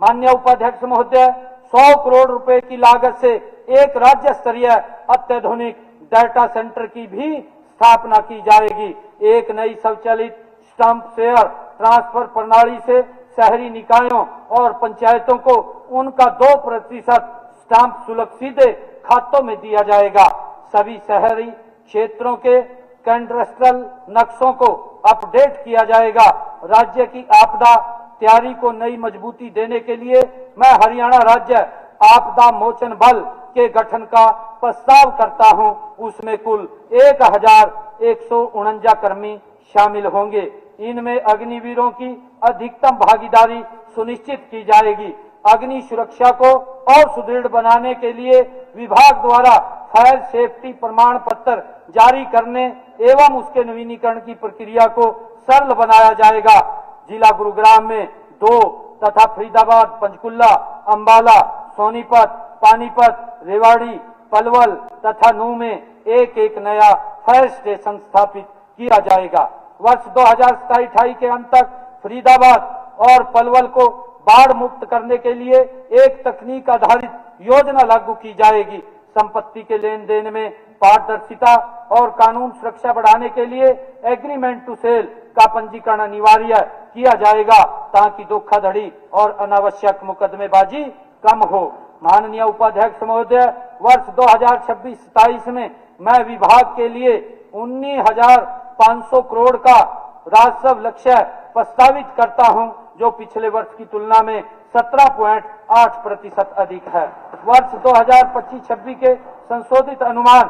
माननीय उपाध्यक्ष महोदय, 100 करोड़ रुपए की लागत से एक राज्य स्तरीय अत्याधुनिक डाटा सेंटर की भी स्थापना की जाएगी। एक नई स्वचालित स्टाम्प शेयर ट्रांसफर प्रणाली से शहरी निकायों और पंचायतों को उनका 2% स्टाम्प शुल्क सीधे खातों में दिया जाएगा। सभी शहरी क्षेत्रों के कैडस्ट्रल नक्शों को अपडेट किया जाएगा। राज्य की आपदा तैयारी को नई मजबूती देने के लिए मैं हरियाणा राज्य आपदा मोचन बल के गठन का प्रस्ताव करता हूं। उसमें कुल 1149 कर्मी शामिल होंगे। इनमें अग्निवीरों की अधिकतम भागीदारी सुनिश्चित की जाएगी। अग्नि सुरक्षा को और सुदृढ़ बनाने के लिए विभाग द्वारा फायर सेफ्टी प्रमाण पत्र जारी करने एवं उसके नवीनीकरण की प्रक्रिया को सरल बनाया जाएगा। जिला गुरुग्राम में 2 तथा फरीदाबाद, पंचकुला, अंबाला, सोनीपत, पानीपत, रेवाड़ी, पलवल तथा नूंह में एक नया फायर स्टेशन स्थापित किया जाएगा। वर्ष 2027-28 के अंत तक फरीदाबाद और पलवल को बाढ़ मुक्त करने के लिए एक तकनीक आधारित योजना लागू की जाएगी। संपत्ति के लेन देन में पारदर्शिता और कानून सुरक्षा बढ़ाने के लिए एग्रीमेंट टू सेल का पंजीकरण अनिवार्य किया जाएगा ताकि धोखाधड़ी और अनावश्यक मुकदमेबाजी कम हो। माननीय उपाध्यक्ष महोदय, वर्ष 2026-27 में मैं विभाग के लिए 19,500 करोड़ का राजस्व लक्ष्य प्रस्तावित करता हूं, जो पिछले वर्ष की तुलना में 17.8% अधिक है। वर्ष 2025-26 के संशोधित अनुमान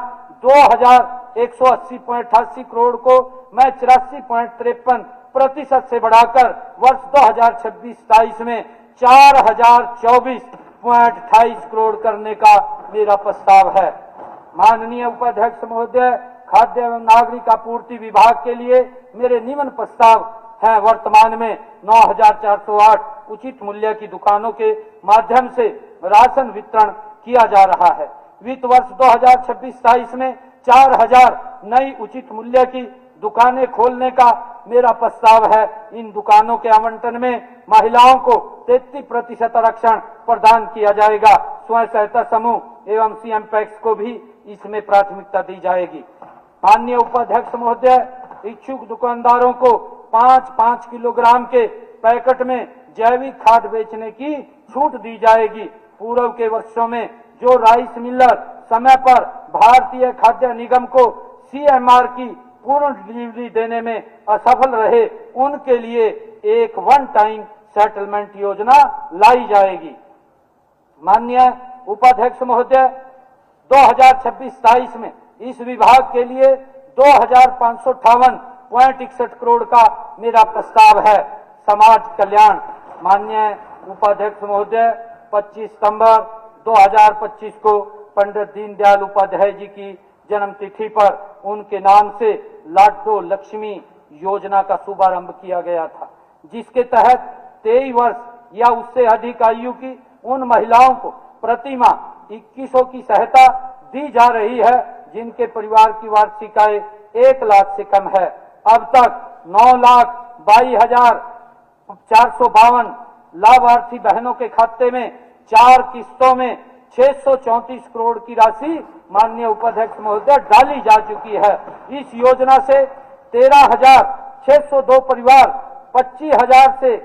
2,180.88 करोड़ को मैं 84.53% से बढ़ाकर वर्ष 2026-27 में 4,024.28 करोड़ करने का मेरा प्रस्ताव है। माननीय उपाध्यक्ष महोदय, खाद्य एवं नागरिक आपूर्ति विभाग के लिए मेरे निम्न प्रस्ताव हैं। वर्तमान में 9,408 उचित मूल्य की दुकानों के माध्यम से राशन वितरण किया जा रहा है। वित्त वर्ष 2026-27 में 4,000 नई उचित मूल्य की दुकानें खोलने का मेरा प्रस्ताव है। इन दुकानों के आवंटन में महिलाओं को 33% आरक्षण प्रदान किया जाएगा। स्वयं सहायता समूह एवं सीएम पैक्स को भी इसमें प्राथमिकता दी जाएगी। माननीय उपाध्यक्ष महोदय, इच्छुक दुकानदारों को 5-5 किलोग्राम के पैकेट में जैविक खाद बेचने की छूट दी जाएगी। पूर्व के वर्षों में जो राइस मिलर समय पर भारतीय खाद्य निगम को सीएमआर की पूर्ण डिलीवरी देने में असफल रहे, उनके लिए एक वन टाइम सेटलमेंट योजना लाई जाएगी। माननीय उपाध्यक्ष महोदय, 2026-27 में इस विभाग के लिए 2,558.61 करोड़ का मेरा प्रस्ताव है। समाज कल्याण, माननीय उपाध्यक्ष महोदय, 25 सितंबर 2025 को पंडित दीनदयाल उपाध्याय जी की जन्म तिथि पर उनके नाम से लाडो लक्ष्मी योजना का शुभारंभ किया गया था, जिसके तहत 23 वर्ष या उससे अधिक आयु की उन महिलाओं को प्रति माह 2100 की सहायता दी जा रही है जिनके परिवार की वार्षिक आय 1 लाख से कम है। अब तक 9,22,452 लाभार्थी बहनों के खाते में 4 किस्तों में 634 करोड़ की राशि माननीय उपाध्यक्ष महोदय डाली जा चुकी है। इस योजना से 13,602 परिवार 25,000 से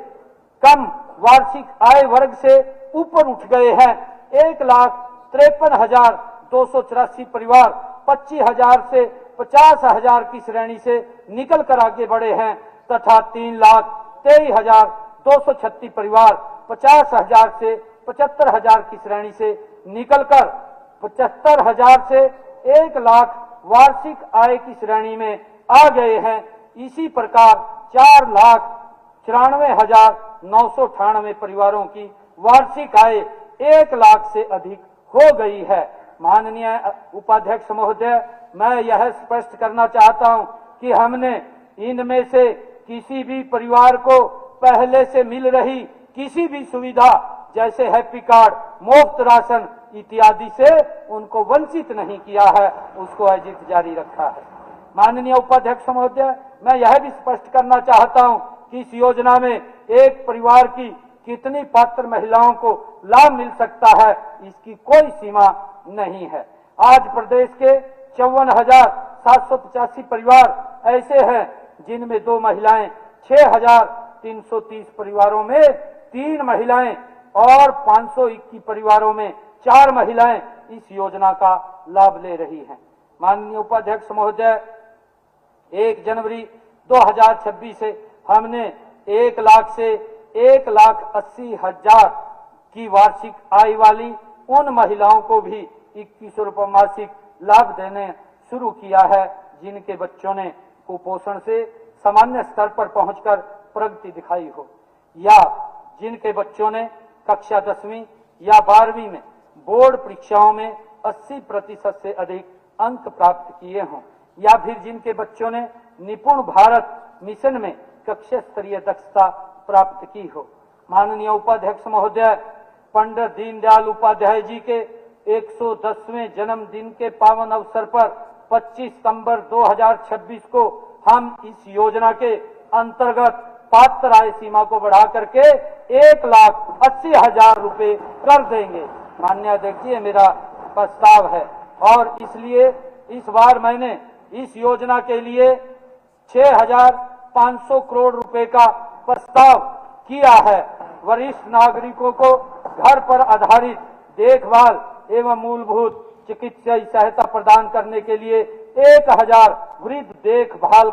कम वार्षिक आय वर्ग से ऊपर उठ गए हैं। 1,53,284 परिवार 25,000 से 50,000 की श्रेणी से निकल कर आगे बढ़े हैं तथा 3,23,236 परिवार 50,000 से 75,000 की श्रेणी से निकलकर 75,000 से 1 लाख वार्षिक आय की श्रेणी में आ गए हैं। इसी प्रकार 4,94,998 परिवारों की वार्षिक आय 1 लाख से अधिक हो गई है। माननीय उपाध्यक्ष महोदय, मैं यह स्पष्ट करना चाहता हूं कि हमने इनमें से किसी भी परिवार को पहले से मिल रही किसी भी सुविधा जैसे हैप्पी कार्ड, मुफ्त राशन इत्यादि से उनको वंचित नहीं किया है, उसको अजित जारी रखा है। माननीय उपाध्यक्ष महोदय, मैं यह भी स्पष्ट करना चाहता हूं कि इस योजना में एक परिवार की कितनी पात्र महिलाओं को लाभ मिल सकता है, इसकी कोई सीमा नहीं है। आज प्रदेश के 785 परिवार ऐसे हैं जिनमें 2 महिलाएं, 6,330 परिवारों में 3 महिलाएं और 521 परिवारों में 4 महिलाएं इस योजना का लाभ ले रही हैं। माननीय उपाध्यक्ष महोदय, 1 जनवरी 2026 से हमने 1 लाख से 1,80,000 की वार्षिक आय वाली उन महिलाओं को भी 2100 रुपये मासिक लाभ देने शुरू किया है जिनके बच्चों ने कुपोषण से सामान्य स्तर पर पहुंचकर प्रगति दिखाई हो, या जिनके बच्चों ने कक्षा 10वीं या 12वीं में बोर्ड परीक्षाओं में 80% से अधिक अंक प्राप्त किए हों, या फिर जिनके बच्चों ने निपुण भारत मिशन में कक्षा स्तरीय दक्षता प्राप्त की हो। माननीय उपाध्यक्ष महोदय, पंडित दीनदयाल उपाध्याय जी के 110वें जन्मदिन के पावन अवसर पर 25 सितंबर 2026 को हम इस योजना के अंतर्गत पात्र आय सीमा को बढ़ा करके 1,80,000 रुपए कर देंगे। माननीय अध्यक्ष जी, ये मेरा प्रस्ताव है और इसलिए इस बार मैंने इस योजना के लिए 6,500 करोड़ रुपए का प्रस्ताव किया है। वरिष्ठ नागरिकों को घर पर आधारित देखभाल एवं मूलभूत चिकित्सीय सहायता प्रदान करने के लिए 1,000 वृद्ध देखभाल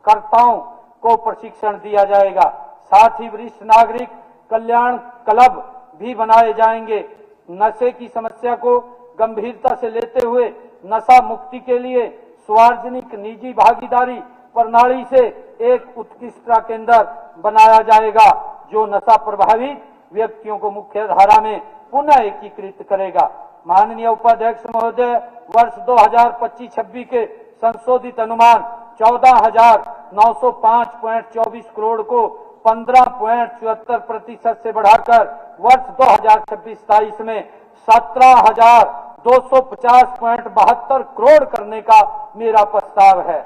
कर्ताओं को प्रशिक्षण दिया जाएगा। साथ ही वरिष्ठ नागरिक कल्याण क्लब भी बनाए जाएंगे। नशे की समस्या को गंभीरता से लेते हुए नशा मुक्ति के लिए सार्वजनिक निजी भागीदारी प्रणाली से एक उत्कृष्टता केंद्र बनाया जाएगा जो नशा प्रभावित व्यक्तियों को मुख्य धारा में पुनः एकीकृत करेगा। माननीय उपाध्यक्ष महोदय, वर्ष 2025-26 के संशोधित अनुमान 14,905.24 करोड़ को 15.74% से बढ़ाकर वर्ष 2026-27 में 17,250.72 करोड़ करने का मेरा प्रस्ताव है।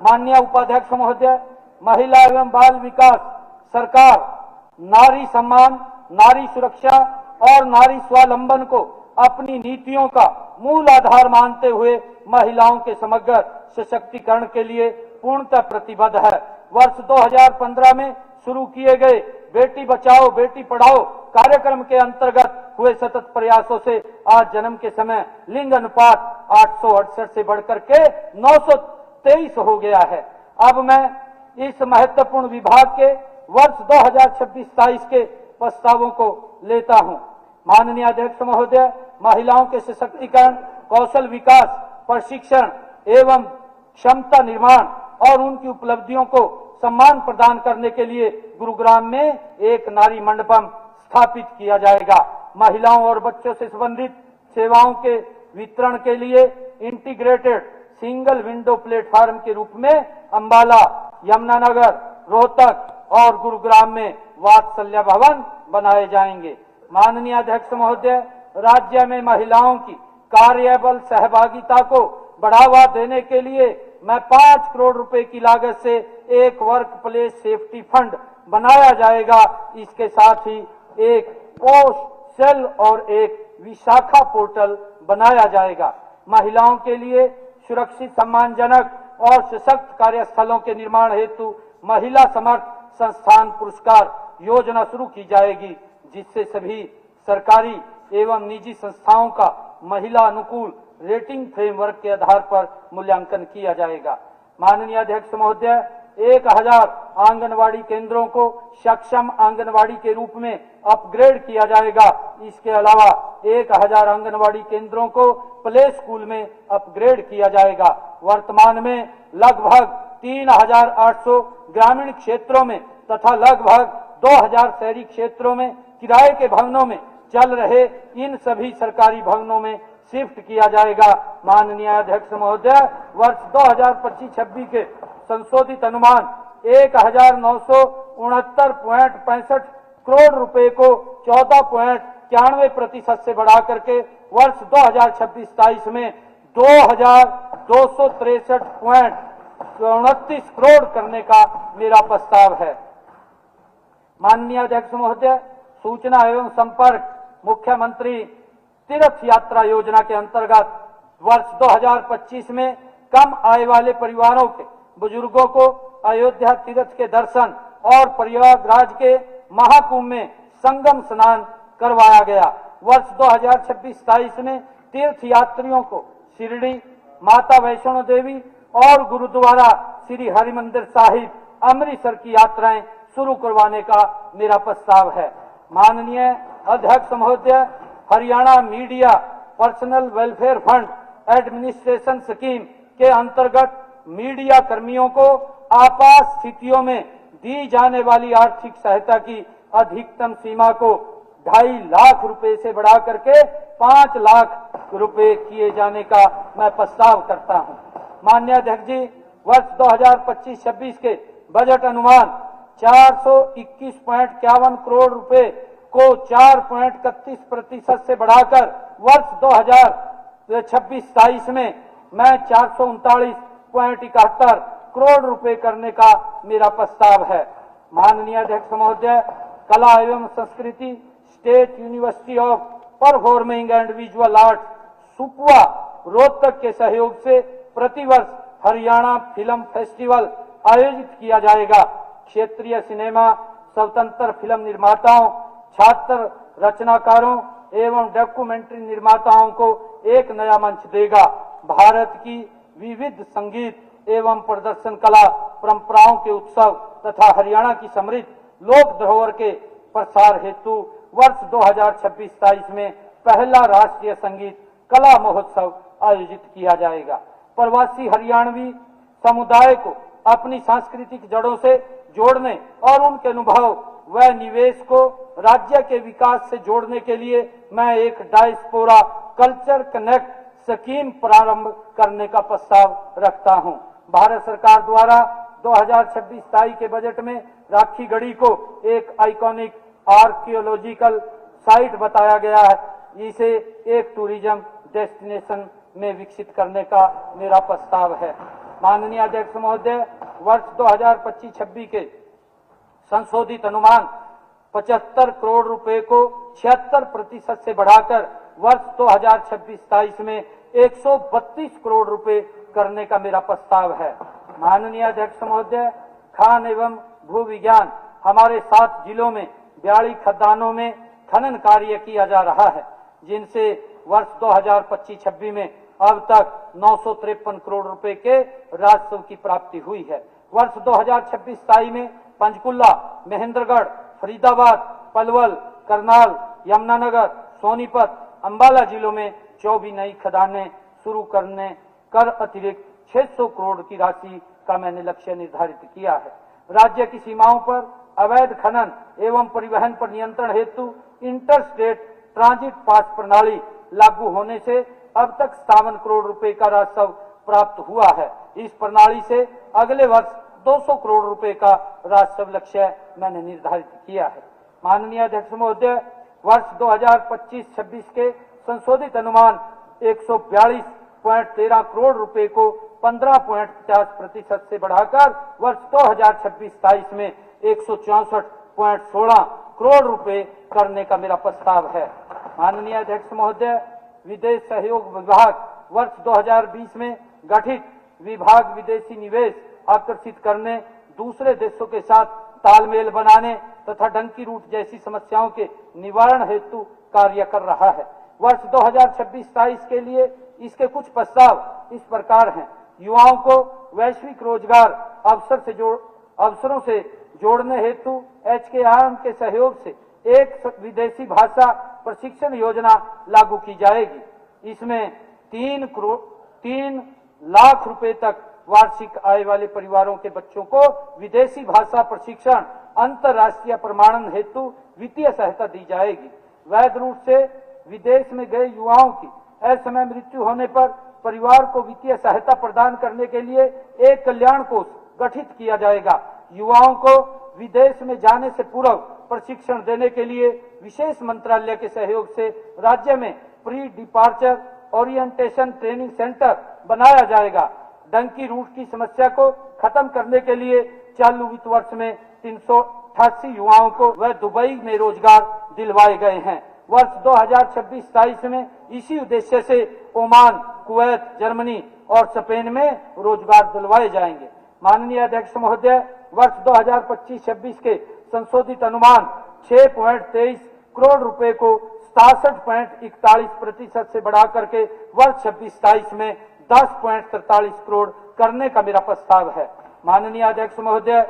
माननीय उपाध्यक्ष महोदय, महिला एवं बाल विकास सरकार नारी सम्मान, नारी सुरक्षा और नारी स्वावलंबन को अपनी नीतियों का मूल आधार मानते हुए महिलाओं के समग्र सशक्तिकरण के लिए पूर्णतः प्रतिबद्ध है। वर्ष 2015 में शुरू किए गए बेटी बचाओ बेटी पढ़ाओ कार्यक्रम के अंतर्गत हुए सतत प्रयासों से आज जन्म के समय लिंग अनुपात 868 से बढ़कर के 923 हो गया है। अब मैं इस महत्वपूर्ण विभाग के वर्ष 2026-27 के प्रस्तावों को लेता हूं। माननीय अध्यक्ष महोदय, महिलाओं के सशक्तिकरण, कौशल विकास, प्रशिक्षण एवं क्षमता निर्माण और उनकी उपलब्धियों को सम्मान प्रदान करने के लिए गुरुग्राम में एक नारी मंडपम स्थापित किया जाएगा। महिलाओं और बच्चों से संबंधित सेवाओं के वितरण के लिए इंटीग्रेटेड सिंगल विंडो प्लेटफॉर्म के रूप में अंबाला, यमुनानगर, रोहतक और गुरुग्राम में वात्सल्य भवन बनाए जाएंगे। माननीय अध्यक्ष महोदय, राज्य में महिलाओं की कार्यबल सहभागिता को बढ़ावा देने के लिए मैं 5 करोड़ रुपए की लागत से एक वर्क प्लेस सेफ्टी फंड बनाया जाएगा। इसके साथ ही एक पोस्ट सेल और एक विशाखा पोर्टल बनाया जाएगा। महिलाओं के लिए सुरक्षित, सम्मानजनक और सशक्त कार्यस्थलों के निर्माण हेतु महिला समर्थ संस्थान पुरस्कार योजना शुरू की जाएगी, जिससे सभी सरकारी एवं निजी संस्थाओं का महिला अनुकूल रेटिंग फ्रेमवर्क के आधार पर मूल्यांकन किया जाएगा। माननीय अध्यक्ष महोदय, 1,000 आंगनवाड़ी केंद्रों को सक्षम आंगनवाड़ी के रूप में अपग्रेड किया जाएगा। इसके अलावा 1,000 आंगनवाड़ी केंद्रों को प्ले स्कूल में अपग्रेड किया जाएगा। वर्तमान में लगभग 3,800 ग्रामीण क्षेत्रों में तथा लगभग 2,000 शहरी क्षेत्रों में किराए के भवनों में चल रहे इन सभी सरकारी भवनों में शिफ्ट किया जाएगा। माननीय अध्यक्ष महोदय, वर्ष 2025-26 के संशोधित अनुमान 1,969.65 करोड़ रुपए को 14.91% से बढ़ा करके वर्ष 2026-27 में 2,263.29 करोड़ करने का मेरा प्रस्ताव है। माननीय अध्यक्ष महोदय, सूचना एवं संपर्क मुख्यमंत्री तीर्थ यात्रा योजना के अंतर्गत वर्ष 2025 में कम आय वाले परिवारों के बुजुर्गों को अयोध्या तीर्थ के दर्शन और प्रयागराज के महाकुंभ में संगम स्नान करवाया गया। वर्ष 2026-27 में तीर्थ यात्रियों को शिरडी, माता वैष्णो देवी और गुरुद्वारा श्री हरिमंदिर साहिब, अमृतसर की यात्राएं शुरू करवाने का मेरा प्रस्ताव है। माननीय अध्यक्ष महोदय, Haryana media personal welfare fund administration scheme के अंतर्गत मीडिया कर्मियों को आपात स्थितियों में दी जाने वाली आर्थिक सहायता की अधिकतम सीमा को 2.5 लाख रुपए से बढ़ा करके 5 लाख रुपए किए जाने का मैं प्रस्ताव करता हूं। माननीय अध्यक्ष जी, वर्ष 2025-26 के बजट अनुमान 421.51 करोड़ रुपए को 4.31% से बढ़ाकर वर्ष 2026-27 में मैं 439.71 करोड़ रुपए करने का मेरा प्रस्ताव है। माननीय अध्यक्ष महोदय, कला एवं संस्कृति state university of performing and visual arts SUPVA Rohtak के सहयोग से प्रतिवर्ष हरियाणा फिल्म फेस्टिवल आयोजित किया जाएगा। क्षेत्रीय सिनेमा, स्वतंत्र फिल्म निर्माताओं, छात्र रचनाकारों एवं डॉक्यूमेंट्री निर्माताओं को एक नया मंच देगा। भारत की विविध संगीत एवं प्रदर्शन कला परंपराओं के उत्सव तथा हरियाणा की समृद्ध लोक धरोहर के प्रसार हेतु वर्ष 2026-27 में पहला राष्ट्रीय संगीत कला महोत्सव आयोजित किया जाएगा। प्रवासी हरियाणवी समुदाय को अपनी सांस्कृतिक जड़ों से जोड़ने और उनके अनुभव व निवेश को राज्य के विकास से जोड़ने के लिए मैं एक डायस्पोरा कल्चर कनेक्ट स्कीम प्रारंभ करने का प्रस्ताव रखता हूं। भारत सरकार द्वारा 2026-27 के बजट में राखी गढ़ी को एक आइकॉनिक आर्कियोलॉजिकल साइट बताया गया है। इसे एक टूरिज्म डेस्टिनेशन में विकसित करने का मेरा प्रस्ताव है। माननीय अध्यक्ष महोदय, वर्ष 2025-26 के संशोधित अनुमान 75 करोड़ रुपए को 76% से बढ़ाकर वर्ष 2026-27 में 132 करोड़ रुपए करने का मेरा प्रस्ताव है। माननीय अध्यक्ष महोदय, खान एवं भू विज्ञान हमारे 7 जिलों में 42 खदानों में खनन कार्य किया जा रहा है, जिनसे वर्ष 2025-26 में अब तक 953 करोड़ रुपए के राजस्व की प्राप्ति हुई है। वर्ष 2026-27 में पंचकुला, महेंद्रगढ़, फरीदाबाद, पलवल, करनाल, यमुनानगर, सोनीपत, अंबाला जिलों में 24 नई खदानें शुरू करने कर अतिरिक्त 600 करोड़ की राशि का मैंने लक्ष्य निर्धारित किया है। राज्य की सीमाओं पर अवैध खनन एवं परिवहन पर नियंत्रण हेतु इंटर स्टेट ट्रांजिट पास प्रणाली लागू होने से अब तक 57 करोड़ रुपए का राजस्व प्राप्त हुआ है। इस प्रणाली से अगले वर्ष 200 करोड़ रुपए का राजस्व लक्ष्य मैंने निर्धारित किया है। माननीय अध्यक्ष महोदय, वर्ष 2025-26 के संशोधित अनुमान 142.13 करोड़ रुपए को 15.50% से बढ़ाकर वर्ष 2026-27 में 164.16 करोड़ रुपए करने का मेरा प्रस्ताव है। माननीय अध्यक्ष महोदय, विदेश सहयोग विभाग वर्ष 2020 में गठित विभाग विदेशी निवेश आकर्षित करने, दूसरे देशों के साथ तालमेल बनाने तथा डंकी रूट जैसी समस्याओं के निवारण हेतु कार्य कर रहा है। वर्ष 2026-27 के लिए इसके कुछ प्रस्ताव इस प्रकार हैं। युवाओं को वैश्विक रोजगार अवसरों से जोड़ने हेतु HKRM के सहयोग से एक विदेशी भाषा प्रशिक्षण योजना लागू की जाएगी। इसमें 3 लाख रुपए तक वार्षिक आय वाले परिवारों के बच्चों को विदेशी भाषा प्रशिक्षण अंतर्राष्ट्रीय प्रमाणन हेतु वित्तीय सहायता दी जाएगी। वैध रूप से विदेश में गए युवाओं की असमय मृत्यु होने पर परिवार को वित्तीय सहायता प्रदान करने के लिए एक कल्याण कोष गठित किया जाएगा। युवाओं को विदेश में जाने से पूर्व प्रशिक्षण देने के लिए विशेष मंत्रालय के सहयोग से राज्य में pre departure orientation training centre बनाया जाएगा। डंकी रूट की समस्या को खत्म करने के लिए चालू वित्त वर्ष में 388 युवाओं को व दुबई में रोजगार दिलवाए गए हैं। वर्ष 2026-27 में इसी उद्देश्य से ओमान, कुवैत, जर्मनी और स्पेन में रोजगार दिलवाए जाएंगे। माननीय अध्यक्ष महोदय, वर्ष 2025-26 के संशोधित अनुमान 6.23 करोड़ रुपए को 67.41% से बढ़ा करके वर्ष 26-27 में 10.43 करोड़ करने का मेरा प्रस्ताव है। माननीय अध्यक्ष महोदय,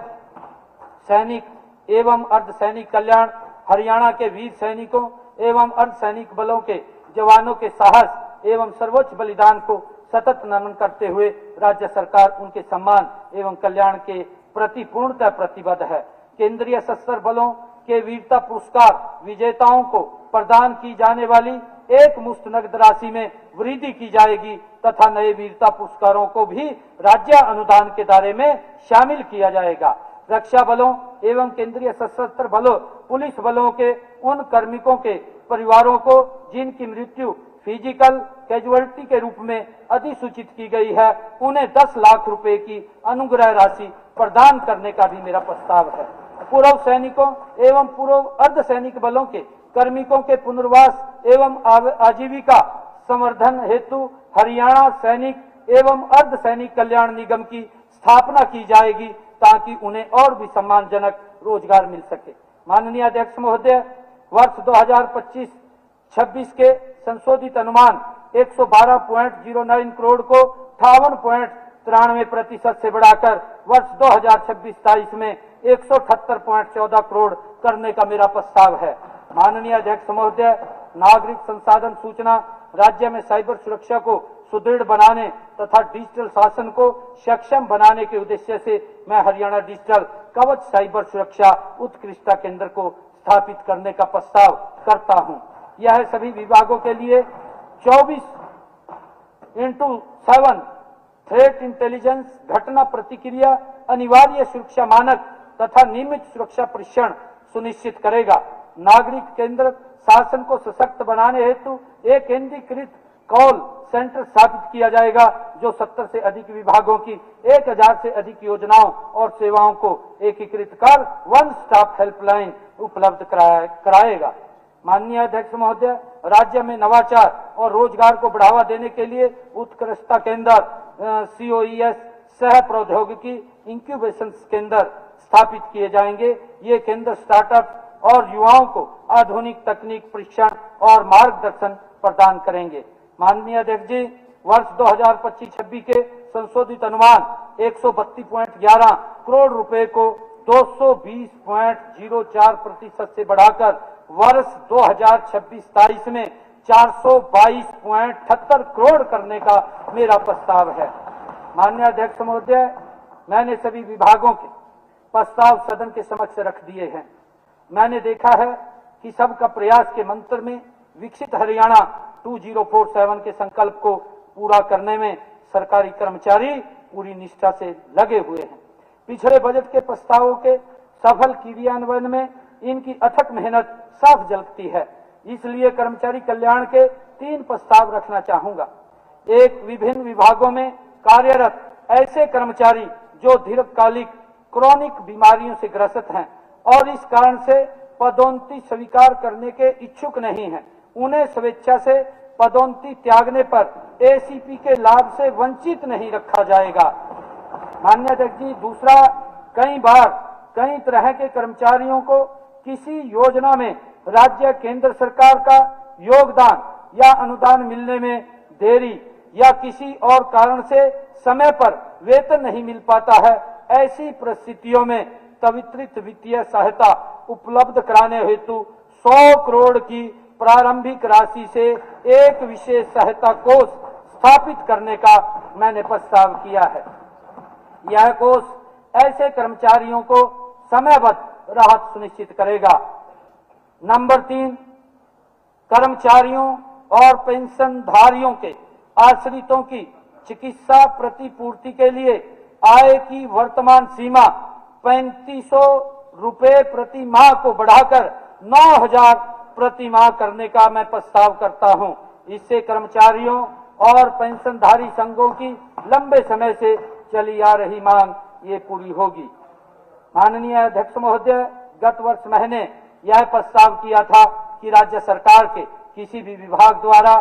सैनिक एवं अर्धसैनिक कल्याण हरियाणा के वीर सैनिकों एवं अर्धसैनिक बलों के जवानों के साहस एवं सर्वोच्च बलिदान को सतत नमन करते हुए राज्य सरकार उनके सम्मान एवं कल्याण के प्रति पूर्णतः प्रतिबद्ध है। केंद्रीय सशस्त्र बलों के वीरता पुरस्कार विजेताओं को प्रदान की जाने वाली एक मुश्त नकद राशि में वृद्धि की जाएगी तथा नए वीरता पुरस्कारों को भी राज्य अनुदान के दायरे में शामिल किया जाएगा। रक्षा बलों एवं केंद्रीय सशस्त्र बलों पुलिस बलों के उन कार्मिकों के परिवारों को जिनकी मृत्यु फिजिकल कैजुअलिटी के रूप में अधिसूचित की गई है, उन्हें 10 लाख रुपए की अनुग्रह राशि प्रदान करने का भी मेरा प्रस्ताव है। पूर्व सैनिकों एवं पूर्व अर्धसैनिक बलों के कार्मिकों के पुनर्वास एवं आजीविका संवर्धन हेतु हरियाणा सैनिक एवं अर्धसैनिक कल्याण निगम की स्थापना की जाएगी ताकि उन्हें और भी सम्मानजनक रोजगार मिल सके। माननीय अध्यक्ष महोदय, वर्ष 2025-26 के संशोधित अनुमान 112.09 करोड़ को 58.93% से बढ़ाकर वर्ष 2026-27 में 178.14 करोड़ करने का मेरा प्रस्ताव है। माननीय अध्यक्ष महोदय, नागरिक संसाधन सूचना राज्य में साइबर सुरक्षा को सुदृढ़ बनाने तथा डिजिटल शासन को सक्षम बनाने के उद्देश्य से मैं हरियाणा डिजिटल कवच साइबर सुरक्षा उत्कृष्टता केंद्र को स्थापित करने का प्रस्ताव करता हूं। यह सभी विभागों के लिए 24x7 थ्रेट इंटेलिजेंस घटना प्रतिक्रिया अनिवार्य सुरक्षा मानक तथा नियमित सुरक्षा परीक्षण सुनिश्चित करेगा। नागरिक केंद्र शासन को सशक्त बनाने हेतु एक केंद्रीकृत कॉल सेंटर स्थापित किया जाएगा जो 70 से अधिक विभागों की 1000 से अधिक योजनाओं और सेवाओं को एकीकृत कर वन स्टॉप हेल्पलाइन उपलब्ध कराएगा। माननीय अध्यक्ष महोदय, राज्य में नवाचार और रोजगार को बढ़ावा देने के लिए उत्कृष्टता केंद्र COES सह प्रौद्योगिकी इंक्यूबेशन केंद्र स्थापित किए जाएंगे। ये केंद्र स्टार्टअप और युवाओं को आधुनिक तकनीक प्रशिक्षण और मार्गदर्शन प्रदान करेंगे। माननीय अध्यक्ष जी, वर्ष 2025-26 के संशोधित अनुमान 132.11 करोड़ रुपए को 220.04% से बढ़ाकर वर्ष 2026-27 में 422.78 करोड़ करने का मेरा प्रस्ताव है। माननीय अध्यक्ष महोदय, मैंने सभी विभागों के प्रस्ताव सदन के समक्ष रख दिए हैं। मैंने देखा है कि सबका प्रयास के मंत्र में विकसित हरियाणा 2047 के संकल्प को पूरा करने में सरकारी कर्मचारी पूरी निष्ठा से लगे हुए हैं। पिछले बजट के प्रस्तावों के सफल क्रियान्वयन में इनकी अथक मेहनत साफ झलकती है। इसलिए कर्मचारी कल्याण के 3 प्रस्ताव रखना चाहूंगा। एक, विभिन्न विभागों में कार्यरत ऐसे कर्मचारी जो दीर्घकालिक क्रोनिक बीमारियों से ग्रसित हैं और इस कारण से पदोन्नति स्वीकार करने के इच्छुक नहीं हैं, उन्हें स्वेच्छा से पदोन्नति त्यागने पर ACP के लाभ से वंचित नहीं रखा जाएगा। माननीय अध्यक्ष जी, दूसरा, कई बार कई तरह के कर्मचारियों को किसी योजना में राज्य केंद्र सरकार का योगदान या अनुदान मिलने में देरी या किसी और कारण से समय पर वेतन नहीं मिल पाता है। ऐसी परिस्थितियों में त्वरित वित्तीय सहायता उपलब्ध कराने हेतु 100 करोड़ की प्रारंभिक राशि से एक विशेष सहायता कोष स्थापित करने का मैंने प्रस्ताव किया है। यह कोष ऐसे कर्मचारियों को समयबद्ध राहत सुनिश्चित करेगा। नंबर 3, कर्मचारियों और पेंशनधारियों के आश्रितों की चिकित्सा प्रतिपूर्ति के लिए आय की वर्तमान सीमा 3500 रुपए प्रति माह को बढ़ाकर 9000 प्रति माह करने का मैं प्रस्ताव करता हूं। इससे कर्मचारियों और पेंशनधारी संघों की लंबे समय से चली आ रही मांग ये पूरी होगी। माननीय अध्यक्ष महोदय, गत वर्ष मैंने यह प्रस्ताव किया था कि राज्य सरकार के किसी भी विभाग द्वारा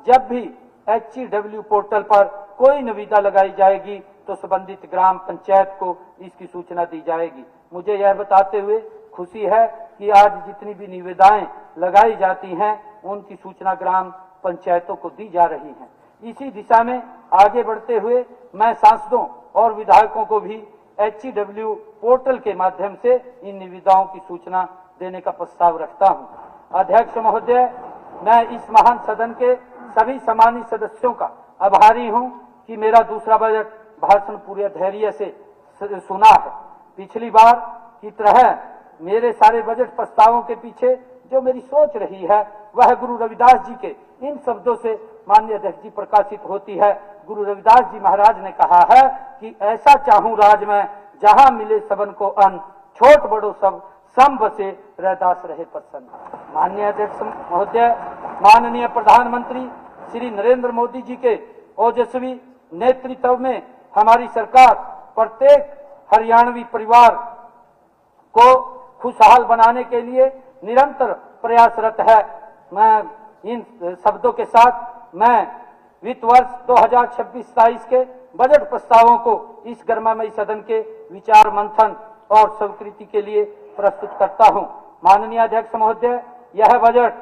जब भी HCW पोर्टल पर कोई निविदा लगाई जाएगी तो संबंधित ग्राम पंचायत को इसकी सूचना दी जाएगी। मुझे यह बताते हुए खुशी है कि आज जितनी भी निविदाएं लगाई जाती हैं उनकी सूचना ग्राम पंचायतों को दी जा रही है। इसी दिशा में आगे बढ़ते हुए मैं सांसदों और विधायकों को भी HCW पोर्टल के माध्यम से इन निविदाओं की सूचना देने का प्रस्ताव रखता हूं। अध्यक्ष महोदय, मैं इस महान सदन के सभी सम्मानित सदस्यों का आभारी हूं कि मेरा दूसरा बजट भाषण पूरे धैर्य से सुना है। पिछली बार की तरह मेरे सारे बजट प्रस्तावों के पीछे जो मेरी सोच रही है वह गुरु रविदास जी के इन शब्दों से माननीय अध्यक्ष जी प्रकाशित होती है। गुरु रविदास जी महाराज ने कहा है कि ऐसा चाहूं राज में जहां मिले सबन को अन्न, छोट बड़ो सब सम बसे रैदास रहे प्रसन्न। माननीय अध्यक्ष महोदय, माननीय प्रधानमंत्री श्री नरेंद्र मोदी जी के ओजस्वी नेतृत्व में हमारी सरकार प्रत्येक हरियाणवी परिवार को खुशहाल बनाने के लिए निरंतर प्रयासरत है। मैं इन शब्दों के साथ मैं वित्त वर्ष 2026-27 के बजट प्रस्तावों को इस गर्मामयी सदन के विचार मंथन और स्वीकृति के लिए प्रस्तुत करता हूं। माननीय अध्यक्ष महोदय, यह बजट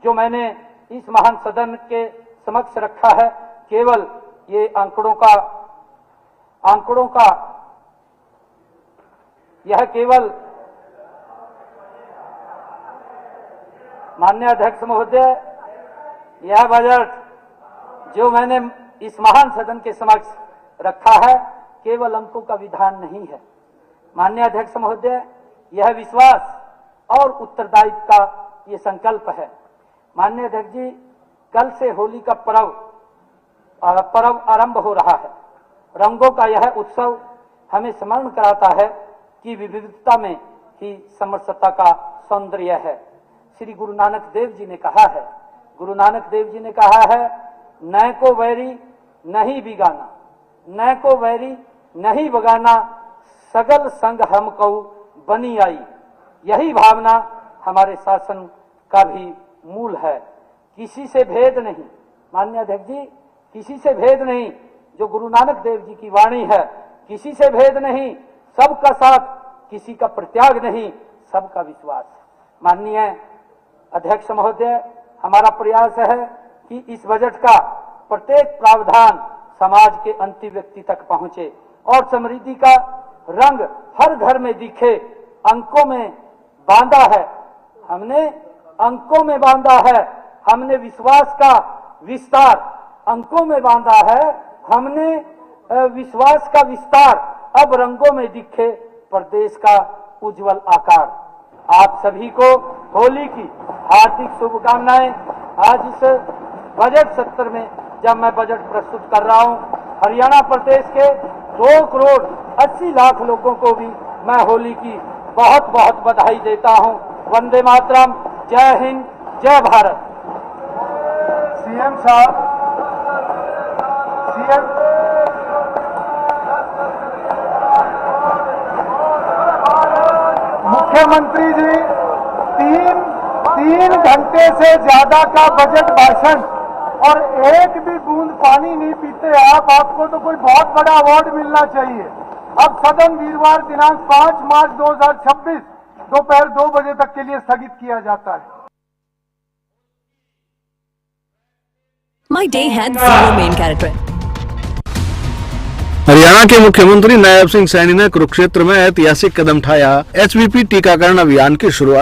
जो मैंने इस महान सदन के समक्ष रखा है केवल ये आंकड़ों का यह केवल माननीय अध्यक्ष महोदय, यह बजट जो मैंने इस महान सदन के समक्ष रखा है केवल अंकों का विधान नहीं है। माननीय अध्यक्ष महोदय, यह विश्वास और उत्तरदायित्व का ये संकल्प है। माननीय अध्यक्ष जी, कल से होली का पर्व आरंभ हो रहा है। रंगों का यह उत्सव हमें स्मरण कराता है कि विविधता में ही समरसता का सौंदर्य है। श्री गुरु नानक देव जी ने कहा है, गुरु नानक देव जी ने कहा है, न को वैरी नहीं बिगाना, न को वैरी नहीं बगाना, सगल संग हम कऊ बनी आई। यही भावना हमारे शासन का भी मूल है। किसी से भेद नहीं, माननीय अध्यक्ष जी, किसी से भेद नहीं, जो गुरु नानक देव जी की वाणी है, किसी से भेद नहीं, सबका साथ, किसी का परित्याग नहीं, सबका विश्वास। माननीय अध्यक्ष महोदय, हमारा प्रयास है कि इस बजट का प्रत्येक प्रावधान समाज के अंतिम व्यक्ति तक पहुंचे और समृद्धि का रंग हर घर में दिखे। अंकों में बांधा है हमने, अंकों में बांधा है हमने विश्वास का विस्तार, अंकों में बांधा है हमने विश्वास का विस्तार। अब रंगों में दिखे प्रदेश का उज्जवल आकार। आप सभी को होली की हार्दिक शुभकामनाएं। आज इस बजट सत्र में जब मैं बजट प्रस्तुत कर रहा हूं, हरियाणा प्रदेश के 2 करोड़ 80 लाख लोगों को भी मैं होली की बहुत बहुत बधाई देता हूं। वंदे मातरम, जय हिंद, जय भारत। सीएम साहब, सीएम मुख्यमंत्री जी 3 घंटे से ज्यादा का बजट भाषण और एक भी बूंद पानी नहीं पीते आप, आपको तो कोई बहुत बड़ा अवार्ड मिलना चाहिए। अब सदन वीरवार दिनांक 5 मार्च 2026 दोपहर 2 बजे तक के लिए स्थगित किया जाता है। My day had 0 main character. Haryana के मुख्यमंत्री नायब सिंह सैनी ने कुरुक्षेत्र में ऐतिहासिक कदम उठाया। HVP टीकाकरण अभियान की शुरुआत